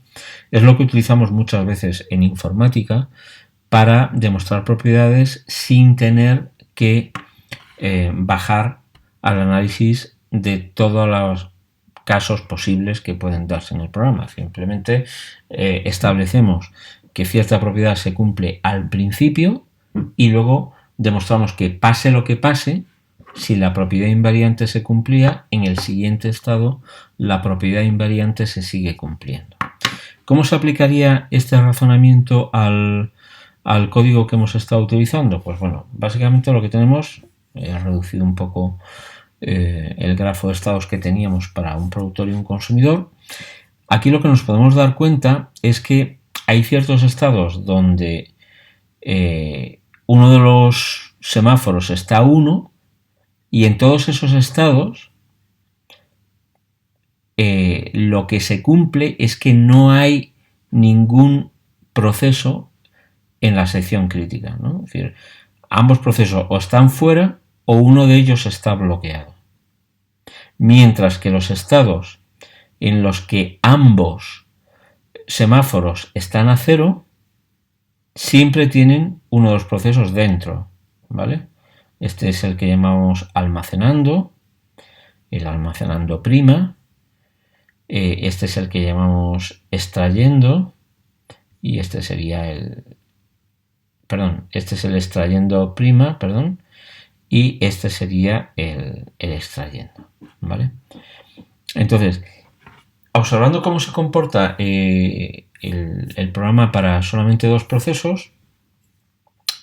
es lo que utilizamos muchas veces en informática para demostrar propiedades sin tener que bajar al análisis de todos los casos posibles que pueden darse en el programa. Simplemente establecemos que cierta propiedad se cumple al principio y luego demostramos que pase lo que pase, si la propiedad invariante se cumplía, en el siguiente estado la propiedad invariante se sigue cumpliendo. ¿Cómo se aplicaría este razonamiento al código que hemos estado utilizando? Pues bueno, básicamente lo que tenemos, he reducido un poco el grafo de estados que teníamos para un productor y un consumidor. Aquí lo que nos podemos dar cuenta es que hay ciertos estados donde uno de los semáforos está a 1 y en todos esos estados lo que se cumple es que no hay ningún proceso en la sección crítica, ¿no? Es decir, ambos procesos o están fuera o uno de ellos está bloqueado. Mientras que los estados en los que ambos semáforos están a 0 siempre tienen uno de los procesos dentro, ¿vale? Este es el que llamamos almacenando, el almacenando prima. Este es el que llamamos extrayendo y este sería este es el extrayendo prima, y este sería el extrayendo, ¿vale? Entonces, observando cómo se comporta el programa para solamente dos procesos,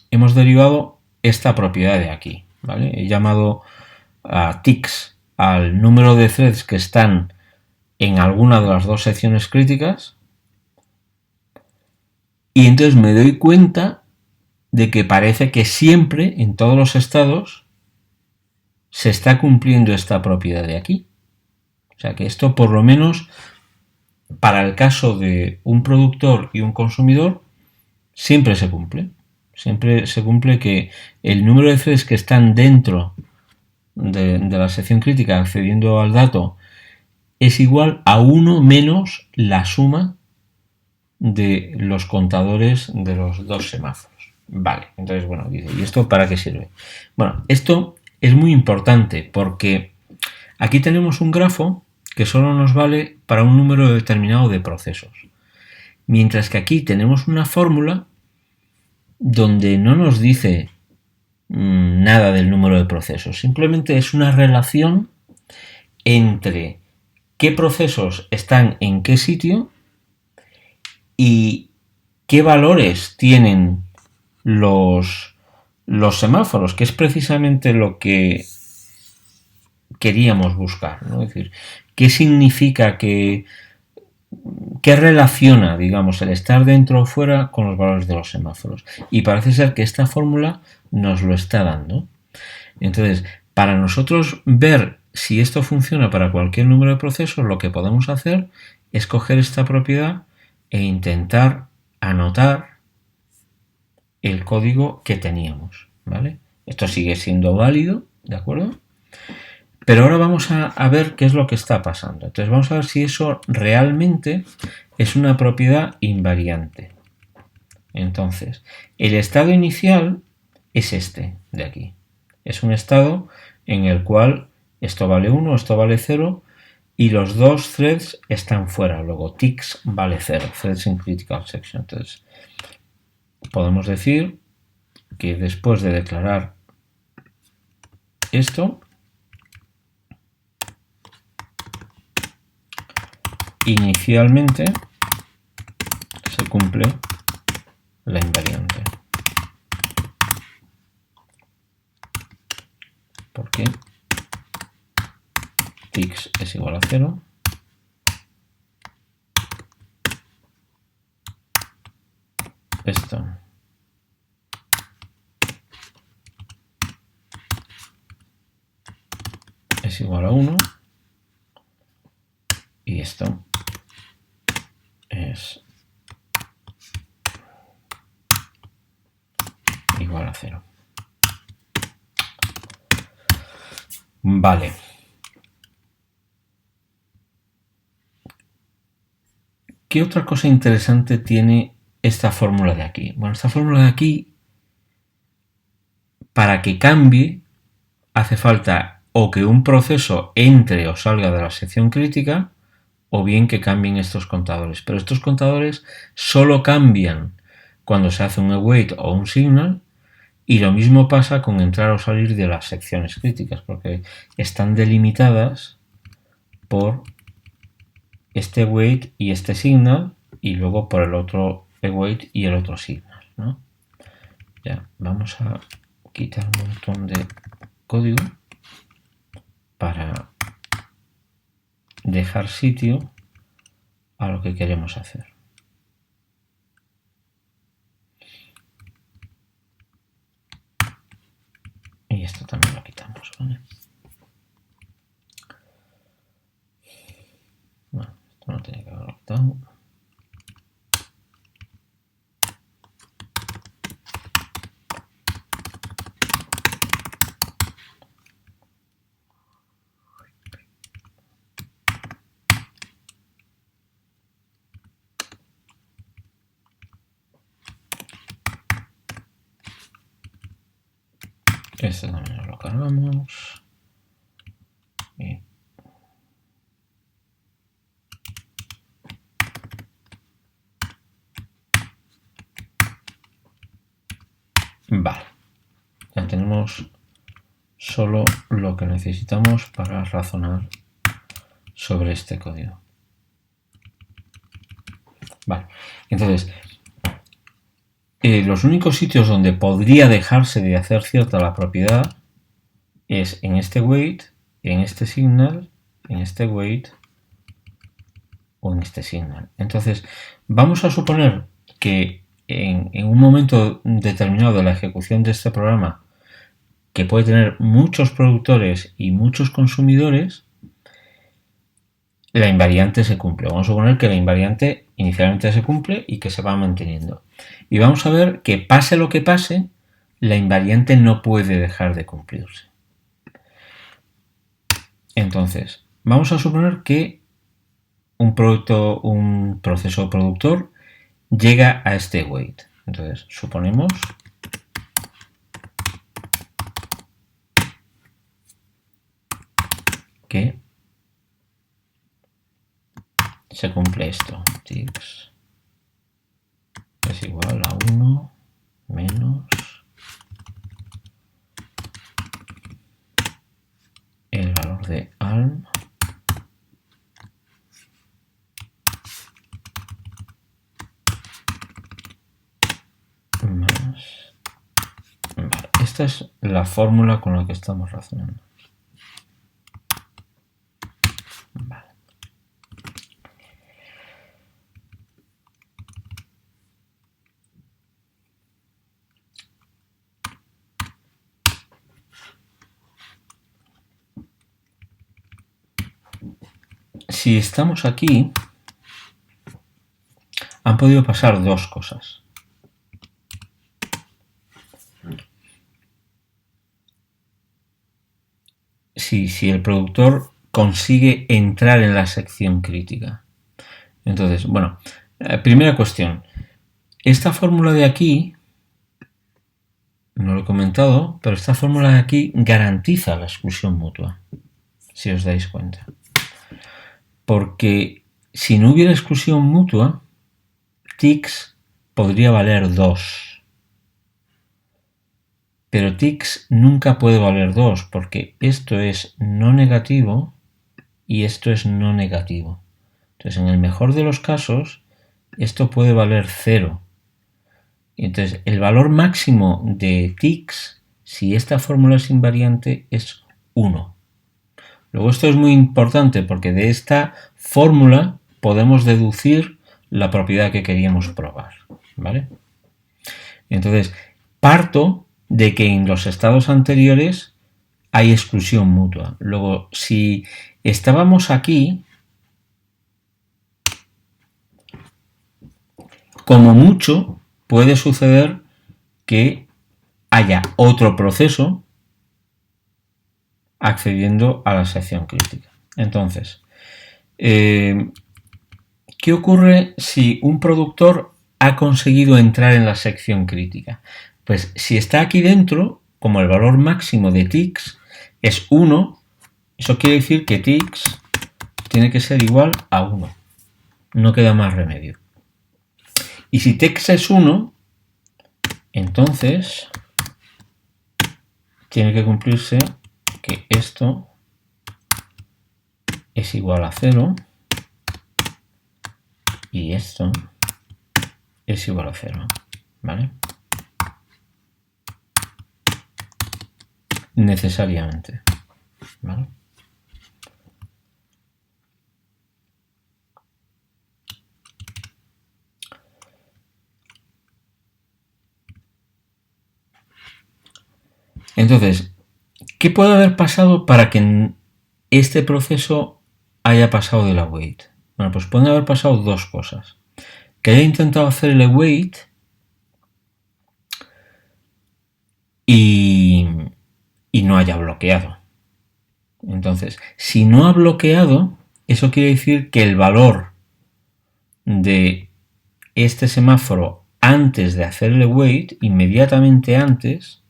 hemos derivado esta propiedad de aquí, ¿vale? He llamado a ticks al número de threads que están en alguna de las dos secciones críticas, y entonces me doy cuenta de que parece que siempre, en todos los estados, se está cumpliendo esta propiedad de aquí. O sea que esto, por lo menos, para el caso de un productor y un consumidor, siempre se cumple. Siempre se cumple que el número de threads que están dentro de la sección crítica accediendo al dato es igual a 1 menos la suma de los contadores de los dos semáforos. Vale, entonces, bueno, dice, ¿y esto para qué sirve? Bueno, esto es muy importante porque aquí tenemos un grafo que solo nos vale para un número determinado de procesos. Mientras que aquí tenemos una fórmula donde no nos dice nada del número de procesos. Simplemente es una relación entre qué procesos están en qué sitio y qué valores tienen los semáforos, que es precisamente lo que queríamos buscar, ¿no? Es decir, qué significa qué relaciona, digamos, el estar dentro o fuera con los valores de los semáforos. Y parece ser que esta fórmula nos lo está dando. Entonces, para nosotros ver si esto funciona para cualquier número de procesos, lo que podemos hacer es coger esta propiedad e intentar anotar el código que teníamos, ¿vale? Esto sigue siendo válido, ¿de acuerdo? Pero ahora vamos a ver qué es lo que está pasando. Entonces vamos a ver si eso realmente es una propiedad invariante. Entonces, el estado inicial es este de aquí. Es un estado en el cual esto vale 1, esto vale 0 y los dos threads están fuera. Luego ticks vale 0, threads in critical section. Entonces, podemos decir que después de declarar esto, inicialmente se cumple la invariante. Porque ticks es igual a 0. Esto es igual a 1 y esto es igual a 0. Vale. ¿Qué otra cosa interesante tiene esta fórmula de aquí? Bueno, esta fórmula de aquí, para que cambie, hace falta o que un proceso entre o salga de la sección crítica, o bien que cambien estos contadores. Pero estos contadores solo cambian cuando se hace un await o un signal, y lo mismo pasa con entrar o salir de las secciones críticas, porque están delimitadas por este await y este signal, y luego por el otro await y el otro signal, ¿no? Ya, vamos a quitar un montón de código para dejar sitio a lo que queremos hacer. Y esto también lo quitamos, ¿vale? Bueno, esto no tiene que haberlo quitado. Este también lo cargamos. Y vale. Ya tenemos solo lo que necesitamos para razonar sobre este código. Vale, entonces, los únicos sitios donde podría dejarse de hacer cierta la propiedad es en este wait, en este signal, en este wait o en este signal. Entonces, vamos a suponer que en un momento determinado de la ejecución de este programa, que puede tener muchos productores y muchos consumidores, la invariante se cumple. Vamos a suponer que la invariante inicialmente se cumple y que se va manteniendo. Y vamos a ver que pase lo que pase, la invariante no puede dejar de cumplirse. Entonces, vamos a suponer que un proceso productor llega a este wait. Entonces, suponemos que se cumple esto. Tix es igual a 1 menos el valor de alm más. Vale, esta es la fórmula con la que estamos razonando. Vale. Si estamos aquí, han podido pasar dos cosas. Si el productor consigue entrar en la sección crítica. Entonces, bueno, primera cuestión. Esta fórmula de aquí, no lo he comentado, pero esta fórmula de aquí garantiza la exclusión mutua, si os dais cuenta. Porque si no hubiera exclusión mutua, Tix podría valer 2. Pero Tix nunca puede valer 2 porque esto es no negativo y esto es no negativo. Entonces, en el mejor de los casos, esto puede valer 0. Entonces, el valor máximo de Tix, si esta fórmula es invariante, es 1. Luego esto es muy importante porque de esta fórmula podemos deducir la propiedad que queríamos probar, ¿vale? Entonces, parto de que en los estados anteriores hay exclusión mutua. Luego, si estábamos aquí, como mucho puede suceder que haya otro proceso accediendo a la sección crítica. Entonces, ¿qué ocurre si un productor ha conseguido entrar en la sección crítica? Pues si está aquí dentro, como el valor máximo de Tix es 1, eso quiere decir que Tix tiene que ser igual a 1. No queda más remedio. Y si Tix es 1, entonces tiene que cumplirse que esto es igual a 0 y esto es igual a 0, ¿vale? Necesariamente, ¿vale? Entonces, ¿qué puede haber pasado para que este proceso haya pasado del await? Bueno, pues pueden haber pasado dos cosas. Que haya intentado hacer el await y no haya bloqueado. Entonces, si no ha bloqueado, eso quiere decir que el valor de este semáforo antes de hacer el await, inmediatamente antes,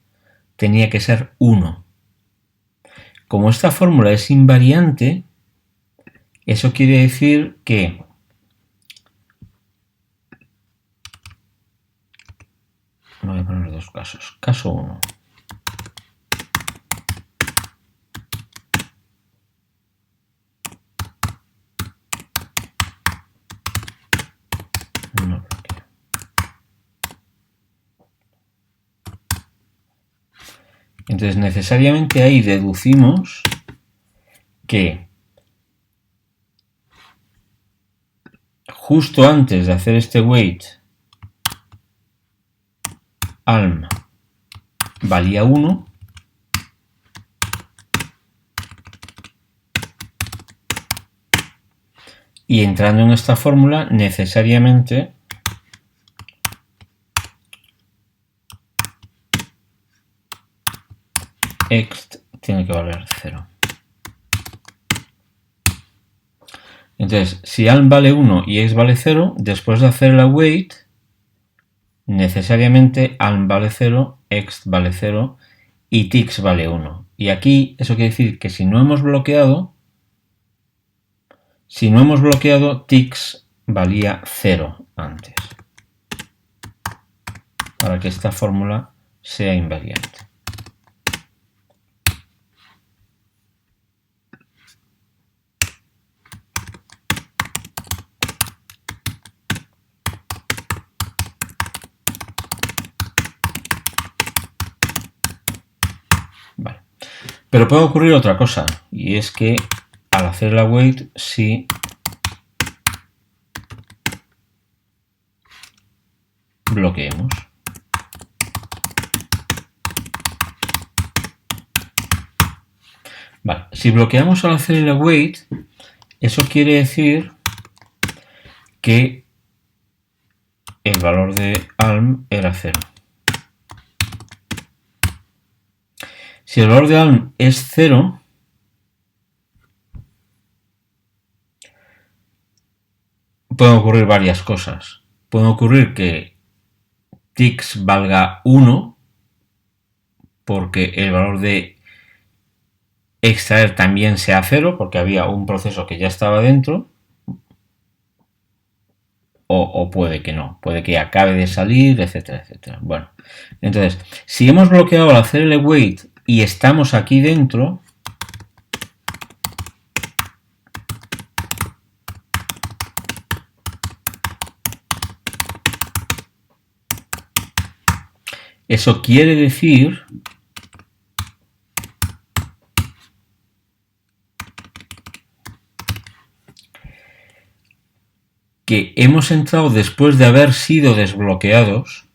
tenía que ser 1. Como esta fórmula es invariante, eso quiere decir que voy a poner dos casos. Caso 1. Entonces necesariamente ahí deducimos que justo antes de hacer este wait alm valía 1 y entrando en esta fórmula necesariamente ext tiene que valer 0. Entonces, si alm vale 1 y ext vale 0, después de hacer la wait, necesariamente alm vale 0, ext vale 0 y tix vale 1. Y aquí eso quiere decir que si no hemos bloqueado, tix valía 0 antes, para que esta fórmula sea invariante. Vale. Pero puede ocurrir otra cosa, y es que al hacer la wait, si bloqueemos. Vale, si bloqueamos al hacer el await, eso quiere decir que el valor de alm era 0. Si el valor de alm es 0, pueden ocurrir varias cosas. Puede ocurrir que tix valga 1 porque el valor de extraer también sea 0 porque había un proceso que ya estaba dentro, o puede que no, puede que acabe de salir, etcétera, etcétera. Bueno, entonces, si hemos bloqueado al hacer el await y estamos aquí dentro, eso quiere decir que hemos entrado después de haber sido desbloqueados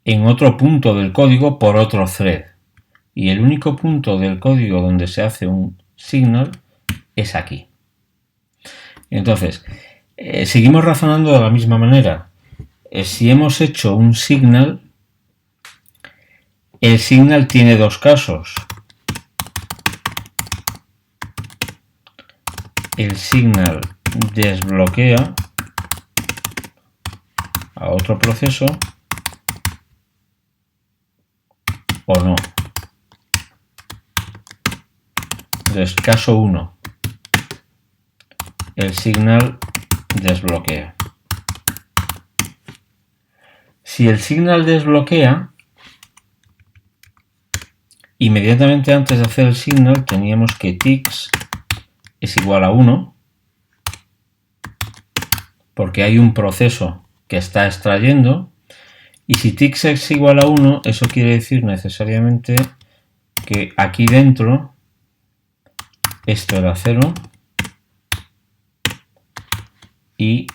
en otro punto del código por otro thread. Y el único punto del código donde se hace un signal es aquí. Entonces, seguimos razonando de la misma manera. Si hemos hecho un signal, el signal tiene dos casos. El signal desbloquea a otro proceso o no. Entonces, caso 1. El signal desbloquea. Si el signal desbloquea, inmediatamente antes de hacer el signal teníamos que tix es igual a 1 porque hay un proceso que está extrayendo, y si tix es igual a 1, eso quiere decir necesariamente que aquí dentro esto era 0 y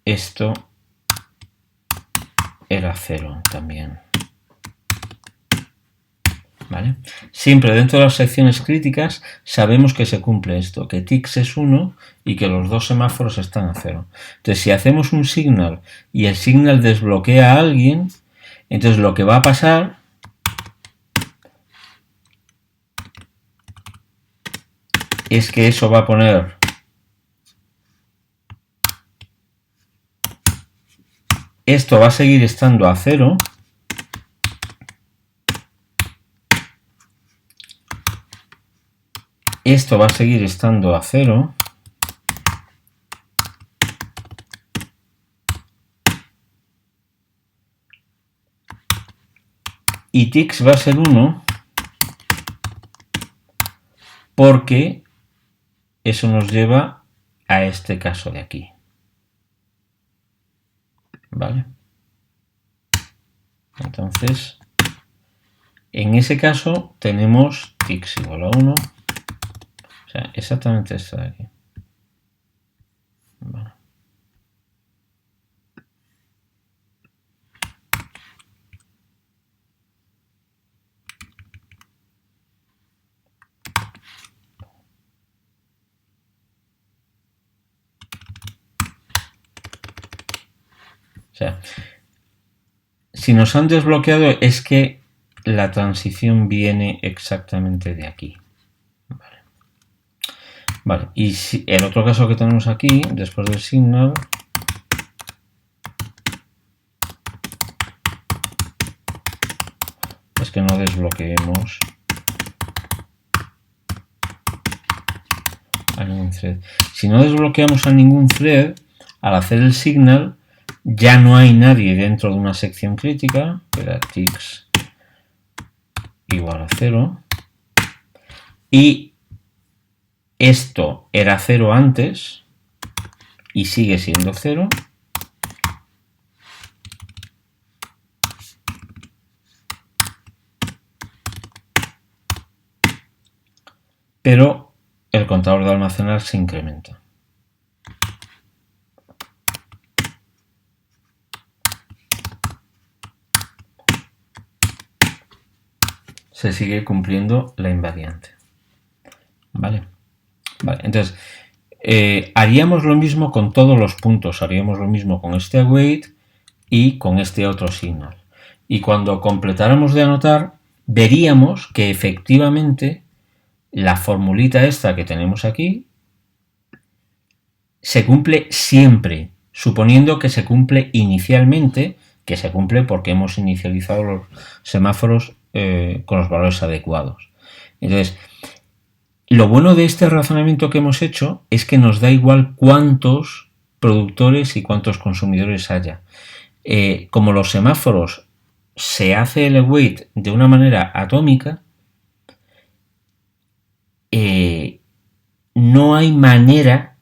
esto era 0 también. ¿Vale? Siempre dentro de las secciones críticas sabemos que se cumple esto, que tix es 1 y que los dos semáforos están a 0. Entonces, si hacemos un signal y el signal desbloquea a alguien, entonces lo que va a pasar es que eso va a poner esto va a seguir estando a 0 esto va a seguir estando a 0 y tix va a ser 1 porque eso nos lleva a este caso de aquí. ¿Vale? Entonces, En ese caso tenemos tix igual a 1, o sea, exactamente esto de aquí. Bueno. O sea, si nos han desbloqueado es que la transición viene exactamente de aquí. Vale. Y si, el otro caso que tenemos aquí, después del signal, es que no desbloqueemos a ningún thread. Si no desbloqueamos a ningún thread, al hacer el signal, ya no hay nadie dentro de una sección crítica, que era tix igual a 0, y esto era 0 antes y sigue siendo 0. Pero el contador de almacenar se incrementa. Se sigue cumpliendo la invariante. ¿Vale? Vale, entonces, haríamos lo mismo con todos los puntos. Haríamos lo mismo con este await y con este otro signal. Y cuando completáramos de anotar, veríamos que efectivamente la formulita esta que tenemos aquí se cumple siempre, suponiendo que se cumple inicialmente, que se cumple porque hemos inicializado los semáforos con los valores adecuados. Entonces, lo bueno de este razonamiento que hemos hecho es que nos da igual cuántos productores y cuántos consumidores haya. Como los semáforos se hace el await de una manera atómica, no hay manera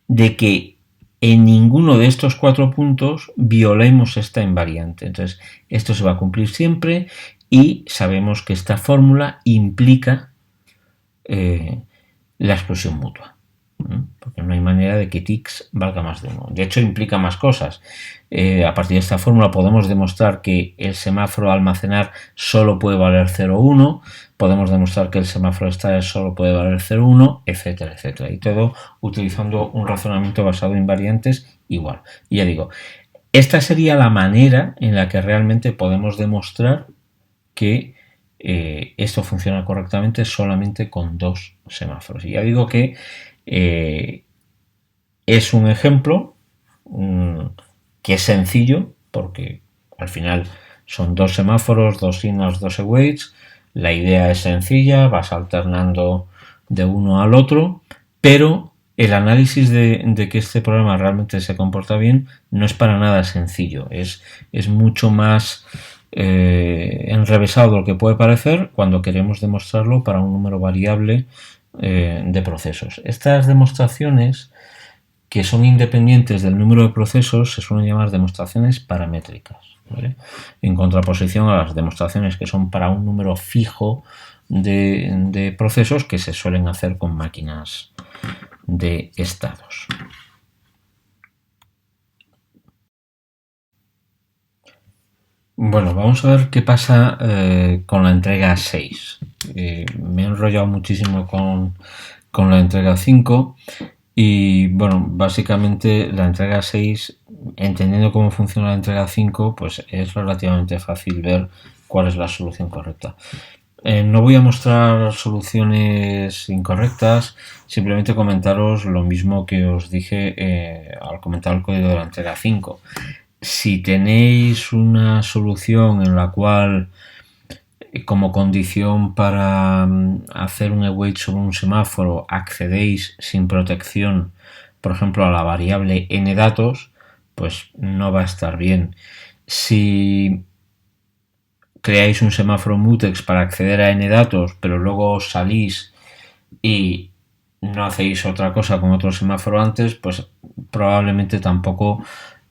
de que en ninguno de estos 4 puntos violemos esta invariante. Entonces, esto se va a cumplir siempre y sabemos que esta fórmula implica la exclusión mutua, porque no hay manera de que tix valga más de 1. De hecho, implica más cosas. A partir de esta fórmula podemos demostrar que el semáforo a almacenar solo puede valer 0,1, podemos demostrar que el semáforo estar solo puede valer 0,1, etcétera, etcétera. Y todo utilizando un razonamiento basado en variantes igual. Y ya digo, esta sería la manera en la que realmente podemos demostrar que esto funciona correctamente solamente con 2 semáforos. Y ya digo que es un ejemplo que es sencillo porque al final son 2 semáforos, 2 signals, 2 awaits. La idea es sencilla, vas alternando de uno al otro, pero el análisis de que este programa realmente se comporta bien no es para nada sencillo, es mucho más enrevesado de lo que puede parecer cuando queremos demostrarlo para un número variable de procesos. Estas demostraciones que son independientes del número de procesos se suelen llamar demostraciones paramétricas, ¿vale? En contraposición a las demostraciones que son para un número fijo de procesos que se suelen hacer con máquinas de estados. Bueno, vamos a ver qué pasa con la entrega 6. Me he enrollado muchísimo con la entrega 5 y bueno, básicamente la entrega 6, entendiendo cómo funciona la entrega 5, pues es relativamente fácil ver cuál es la solución correcta. No voy a mostrar soluciones incorrectas, simplemente comentaros lo mismo que os dije al comentar el código de la entrega 5. Si tenéis una solución en la cual como condición para hacer un await sobre un semáforo accedéis sin protección, por ejemplo, a la variable nDatos, pues no va a estar bien. Si creáis un semáforo mutex para acceder a nDatos, pero luego salís y no hacéis otra cosa con otro semáforo antes, pues probablemente tampoco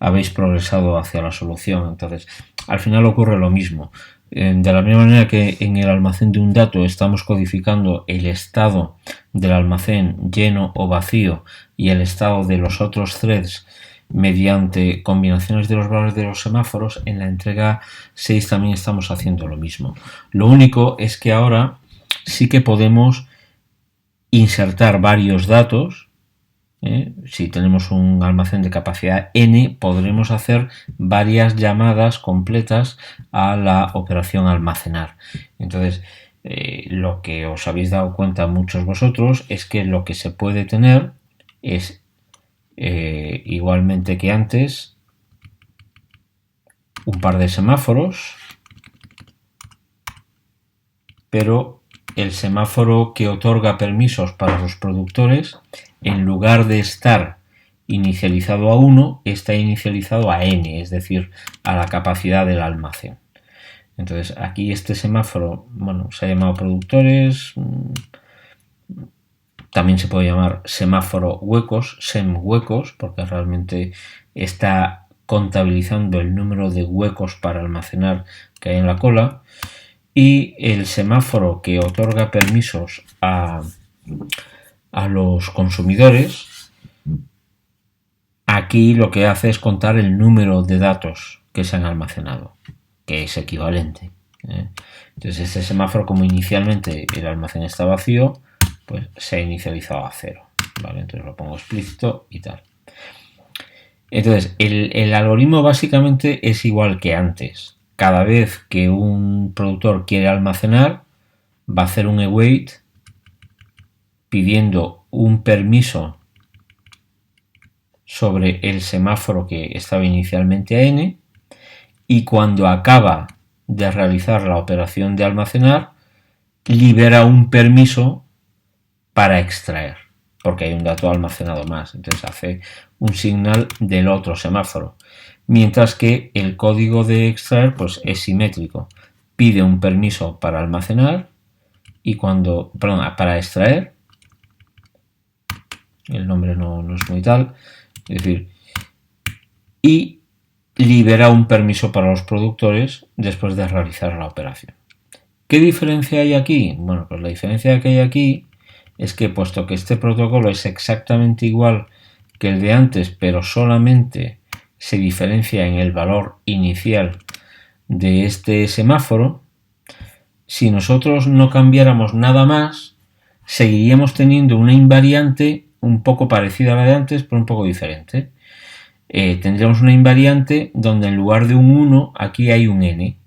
habéis progresado hacia la solución. Entonces, al final ocurre lo mismo. De la misma manera que en el almacén de un dato estamos codificando el estado del almacén lleno o vacío y el estado de los otros threads mediante combinaciones de los valores de los semáforos, en la entrega 6 también estamos haciendo lo mismo. Lo único es que ahora sí que podemos insertar varios datos. Si tenemos un almacén de capacidad n, podremos hacer varias llamadas completas a la operación almacenar. Entonces, lo que os habéis dado cuenta muchos vosotros es que lo que se puede tener es, igualmente que antes, un par de semáforos, pero el semáforo que otorga permisos para los productores, en lugar de estar inicializado a 1, está inicializado a n, es decir, a la capacidad del almacén. Entonces aquí este semáforo, bueno, se ha llamado productores, también se puede llamar semáforo huecos, sem huecos, porque realmente está contabilizando el número de huecos para almacenar que hay en la cola. Y el semáforo que otorga permisos a los consumidores, aquí lo que hace es contar el número de datos que se han almacenado, que es equivalente. Entonces este semáforo, como inicialmente el almacén está vacío, pues se ha inicializado a 0. ¿Vale? Entonces lo pongo explícito y tal. Entonces el algoritmo básicamente es igual que antes. Cada vez que un productor quiere almacenar, va a hacer un await pidiendo un permiso sobre el semáforo que estaba inicialmente a n, y cuando acaba de realizar la operación de almacenar, libera un permiso para extraer, porque hay un dato almacenado más. Entonces hace un signal del otro semáforo. Mientras que el código de extraer pues es simétrico. Pide un permiso para almacenar y para extraer. El nombre no es muy tal. Es decir, y libera un permiso para los productores después de realizar la operación. ¿Qué diferencia hay aquí? Bueno, pues la diferencia que hay aquí es que, puesto que este protocolo es exactamente igual que el de antes, pero solamente se diferencia en el valor inicial de este semáforo, si nosotros no cambiáramos nada más, seguiríamos teniendo una invariante un poco parecida a la de antes, pero un poco diferente. Tendríamos una invariante donde en lugar de un 1, aquí hay un n.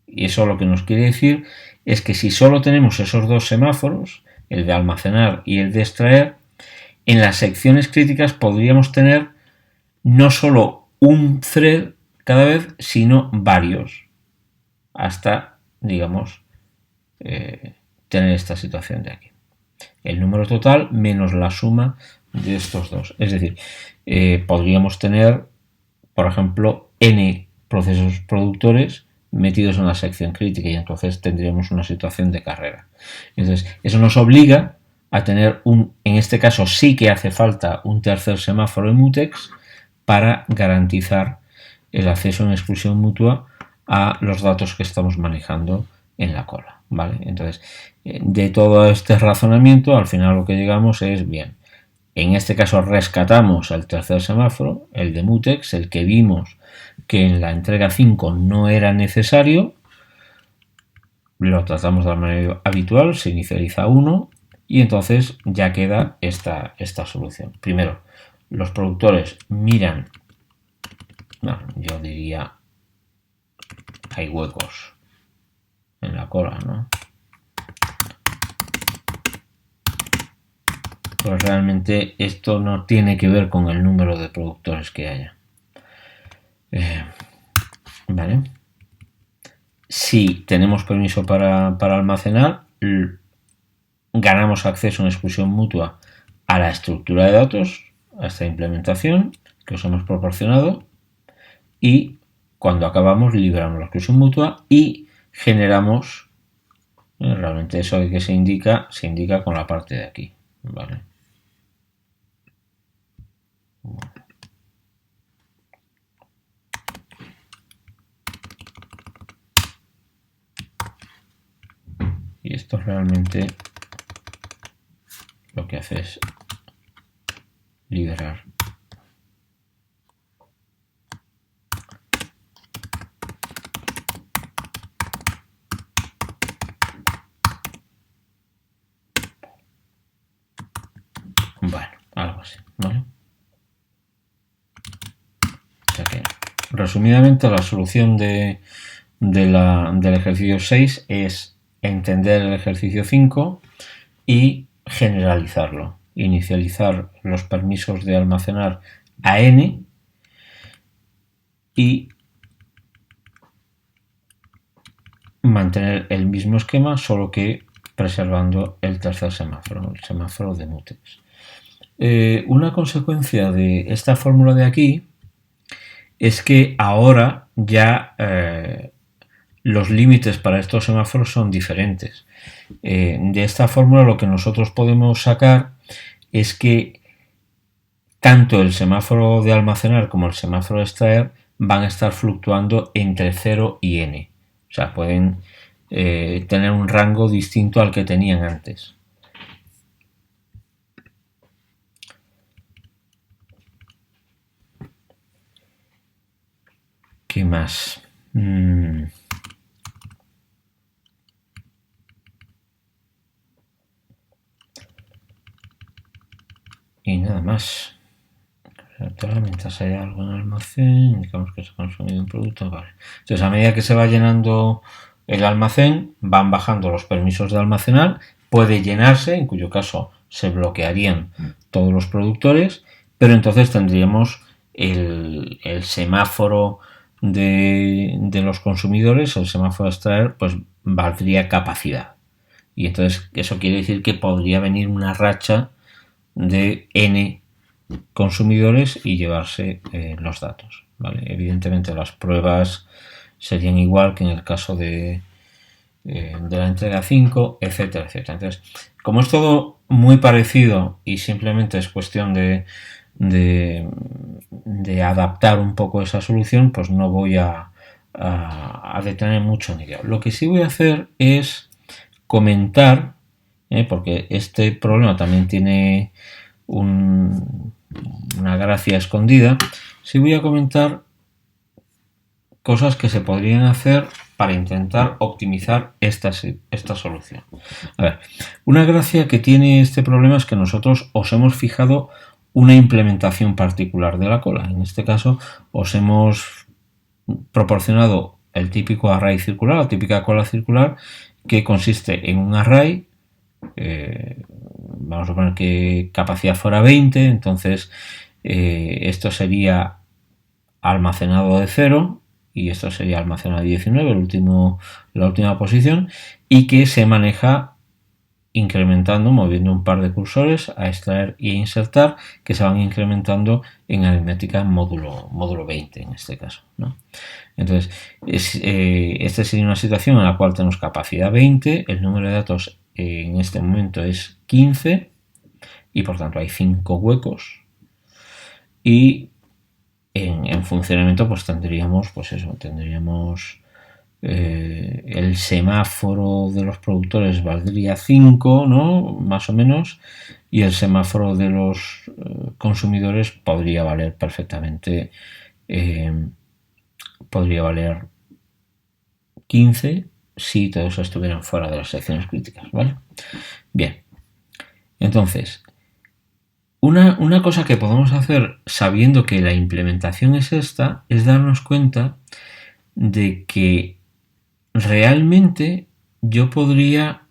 Y eso lo que nos quiere decir es que si solo tenemos esos dos semáforos, el de almacenar y el de extraer, en las secciones críticas podríamos tener no solo un thread cada vez, sino varios, hasta, digamos, tener esta situación de aquí. El número total menos la suma de estos dos. Es decir, podríamos tener, por ejemplo, n procesos productores metidos en la sección crítica, y entonces tendríamos una situación de carrera. Entonces, eso nos obliga a tener en este caso sí que hace falta un tercer semáforo en mutex para garantizar el acceso en exclusión mutua a los datos que estamos manejando en la cola, ¿vale? Entonces, de todo este razonamiento, al final lo que llegamos es, bien, en este caso rescatamos el tercer semáforo, el de mutex, el que vimos que en la entrega 5 no era necesario, lo tratamos de la manera habitual, se inicializa 1 y entonces ya queda esta solución. Primero, los productores miran, yo diría, hay huecos en la cola, ¿no? Pues realmente esto no tiene que ver con el número de productores que haya. ¿Vale? Si tenemos permiso para almacenar, ganamos acceso en exclusión mutua a la estructura de datos, a esta implementación que os hemos proporcionado, y cuando acabamos liberamos la exclusión mutua y generamos, realmente eso que se indica con la parte de aquí, ¿vale? Y esto realmente lo que hace es liberar. Bueno, algo así, ¿vale? O sea que, resumidamente, la solución del ejercicio 6 es entender el ejercicio 5 y generalizarlo. Inicializar los permisos de almacenar a n y mantener el mismo esquema, solo que preservando el tercer semáforo, el semáforo de mutex. Una consecuencia de esta fórmula de aquí es que ahora ya los límites para estos semáforos son diferentes. De esta fórmula lo que nosotros podemos sacar es que tanto el semáforo de almacenar como el semáforo de extraer van a estar fluctuando entre 0 y n. O sea, pueden tener un rango distinto al que tenían antes. ¿Qué más? Y nada más. Mientras haya algo en el almacén, digamos que se ha consumido un producto, vale. Entonces, a medida que se va llenando el almacén, van bajando los permisos de almacenar, puede llenarse, en cuyo caso se bloquearían todos los productores, pero entonces tendríamos el semáforo de los consumidores, el semáforo de extraer, pues valdría capacidad. Y entonces eso quiere decir que podría venir una racha de n consumidores y llevarse los datos, ¿vale? Evidentemente las pruebas serían igual que en el caso de la entrega 5, etcétera, etcétera. Entonces, como es todo muy parecido y simplemente es cuestión de adaptar un poco esa solución, pues no voy a detener mucho en ello. Lo que sí voy a hacer es comentar, porque este problema también tiene una gracia escondida, sí voy a comentar cosas que se podrían hacer para intentar optimizar esta solución. A ver, una gracia que tiene este problema es que nosotros os hemos fijado una implementación particular de la cola. En este caso os hemos proporcionado el típico array circular, la típica cola circular, que consiste en un array, vamos a poner que capacidad fuera 20, entonces esto sería almacenado de 0 y esto sería almacenado de 19, la última posición, y que se maneja incrementando, moviendo un par de cursores a extraer y a insertar, que se van incrementando en aritmética módulo 20 en este caso, ¿no? Entonces, esta sería una situación en la cual tenemos capacidad 20, el número de datos en este momento es 15 y por tanto hay 5 huecos, y en funcionamiento pues tendríamos el semáforo de los productores valdría 5, ¿no? Más o menos, y el semáforo de los consumidores podría valer perfectamente, podría valer 15 si todos estuvieran fuera de las secciones críticas, ¿vale? Bien, entonces, una cosa que podemos hacer sabiendo que la implementación es esta, es darnos cuenta de que realmente yo podría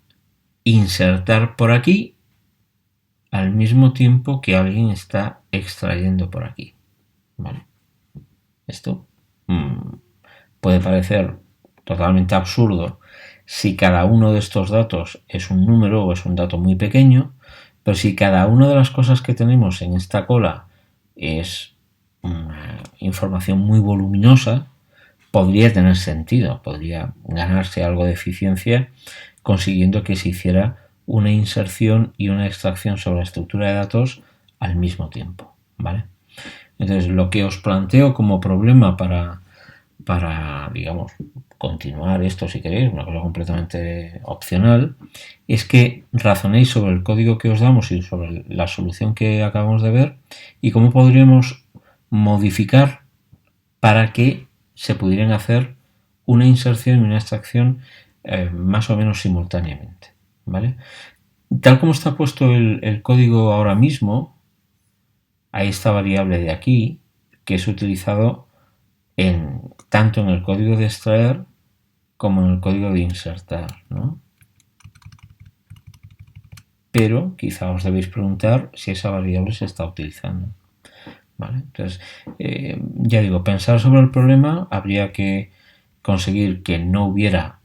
insertar por aquí al mismo tiempo que alguien está extrayendo por aquí, ¿vale? Esto puede parecer totalmente absurdo si cada uno de estos datos es un número o es un dato muy pequeño, pero si cada una de las cosas que tenemos en esta cola es una información muy voluminosa, podría tener sentido, podría ganarse algo de eficiencia consiguiendo que se hiciera una inserción y una extracción sobre la estructura de datos al mismo tiempo, ¿vale? Entonces, lo que os planteo como problema para digamos, continuar esto si queréis, una cosa completamente opcional, es que razonéis sobre el código que os damos y sobre la solución que acabamos de ver y cómo podríamos modificar para que se pudieran hacer una inserción y una extracción más o menos simultáneamente, ¿vale? Tal como está puesto el código ahora mismo, hay esta variable de aquí que es utilizado tanto en el código de extraer como en el código de insertar, ¿no? Pero quizá os debéis preguntar si esa variable se está utilizando. ¿Vale? Entonces, ya digo, pensar sobre el problema, habría que conseguir que no hubiera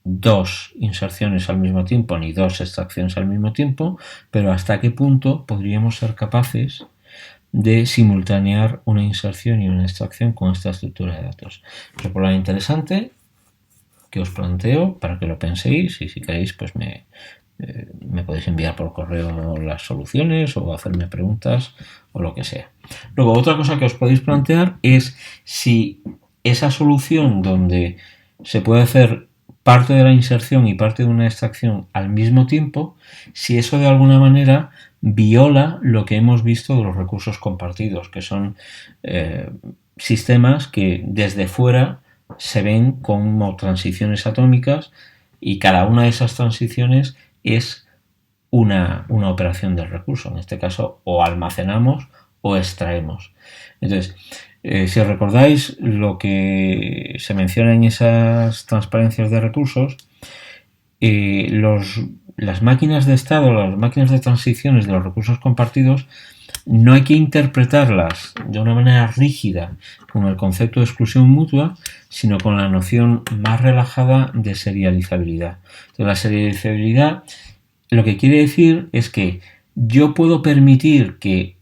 dos inserciones al mismo tiempo ni dos extracciones al mismo tiempo, pero hasta qué punto podríamos ser capaces de simultanear una inserción y una extracción con esta estructura de datos. Es un problema interesante que os planteo para que lo penséis y si queréis pues me podéis enviar por correo las soluciones o hacerme preguntas o lo que sea. Luego, otra cosa que os podéis plantear es si esa solución donde se puede hacer parte de la inserción y parte de una extracción al mismo tiempo, si eso de alguna manera viola lo que hemos visto de los recursos compartidos, que son sistemas que desde fuera se ven como transiciones atómicas y cada una de esas transiciones es una operación del recurso. En este caso, o almacenamos o extraemos. Entonces, si recordáis lo que se menciona en esas transparencias de recursos, las máquinas de estado, las máquinas de transiciones de los recursos compartidos, no hay que interpretarlas de una manera rígida con el concepto de exclusión mutua, sino con la noción más relajada de serializabilidad. Entonces, la serializabilidad lo que quiere decir es que yo puedo permitir que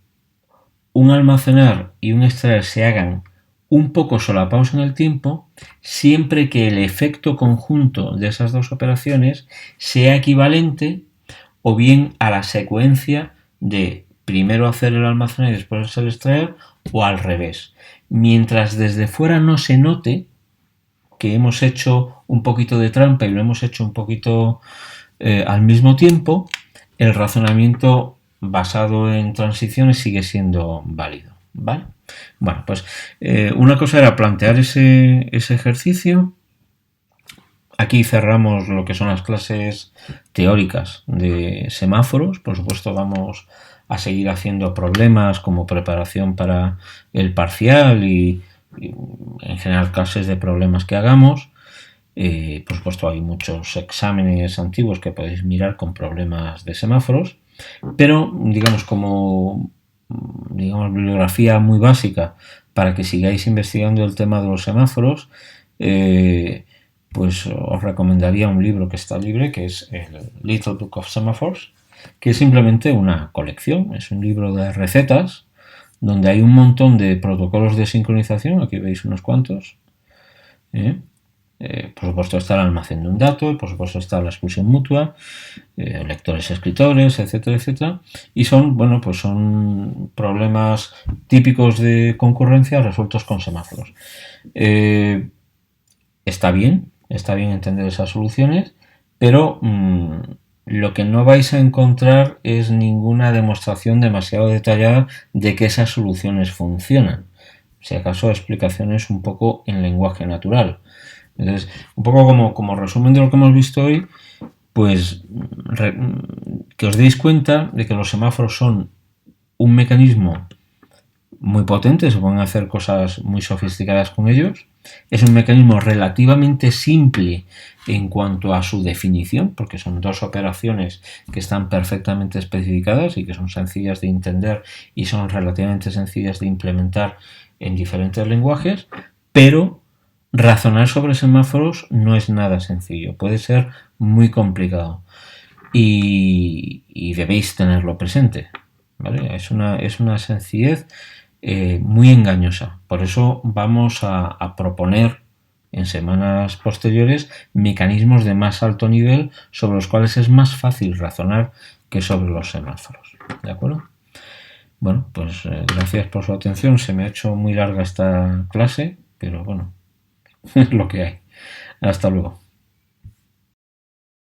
un almacenar y un extraer se hagan un poco solapados en el tiempo, siempre que el efecto conjunto de esas dos operaciones sea equivalente o bien a la secuencia de primero hacer el almacenar y después el extraer, o al revés. Mientras desde fuera no se note que hemos hecho un poquito de trampa y lo hemos hecho un poquito al mismo tiempo, el razonamiento basado en transiciones sigue siendo válido, ¿vale? Bueno, pues una cosa era plantear ese ejercicio. Aquí cerramos lo que son las clases teóricas de semáforos. Por supuesto, vamos a seguir haciendo problemas como preparación para el parcial y en general clases de problemas que hagamos. Por supuesto, hay muchos exámenes antiguos que podéis mirar con problemas de semáforos, pero digamos como bibliografía muy básica para que sigáis investigando el tema de los semáforos, pues os recomendaría un libro que está libre, que es el Little Book of Semaphores, que es simplemente una colección, es un libro de recetas donde hay un montón de protocolos de sincronización. Aquí veis unos cuantos. Por supuesto está el almacén de un dato, por supuesto está la exclusión mutua, lectores, escritores, etcétera, etcétera, y son, bueno, pues son problemas típicos de concurrencia resueltos con semáforos. Está bien entender esas soluciones, pero lo que no vais a encontrar es ninguna demostración demasiado detallada de que esas soluciones funcionan. Si acaso explicaciones un poco en lenguaje natural. Entonces, un poco como resumen de lo que hemos visto hoy, pues que os deis cuenta de que los semáforos son un mecanismo muy potente, se pueden hacer cosas muy sofisticadas con ellos. Es un mecanismo relativamente simple en cuanto a su definición, porque son dos operaciones que están perfectamente especificadas y que son sencillas de entender y son relativamente sencillas de implementar en diferentes lenguajes, pero razonar sobre semáforos no es nada sencillo, puede ser muy complicado y debéis tenerlo presente, ¿vale? Es una sencillez muy engañosa. Por eso vamos a proponer en semanas posteriores mecanismos de más alto nivel sobre los cuales es más fácil razonar que sobre los semáforos. ¿De acuerdo? Bueno, pues gracias por su atención. Se me ha hecho muy larga esta clase, pero bueno, es lo que hay. Hasta luego.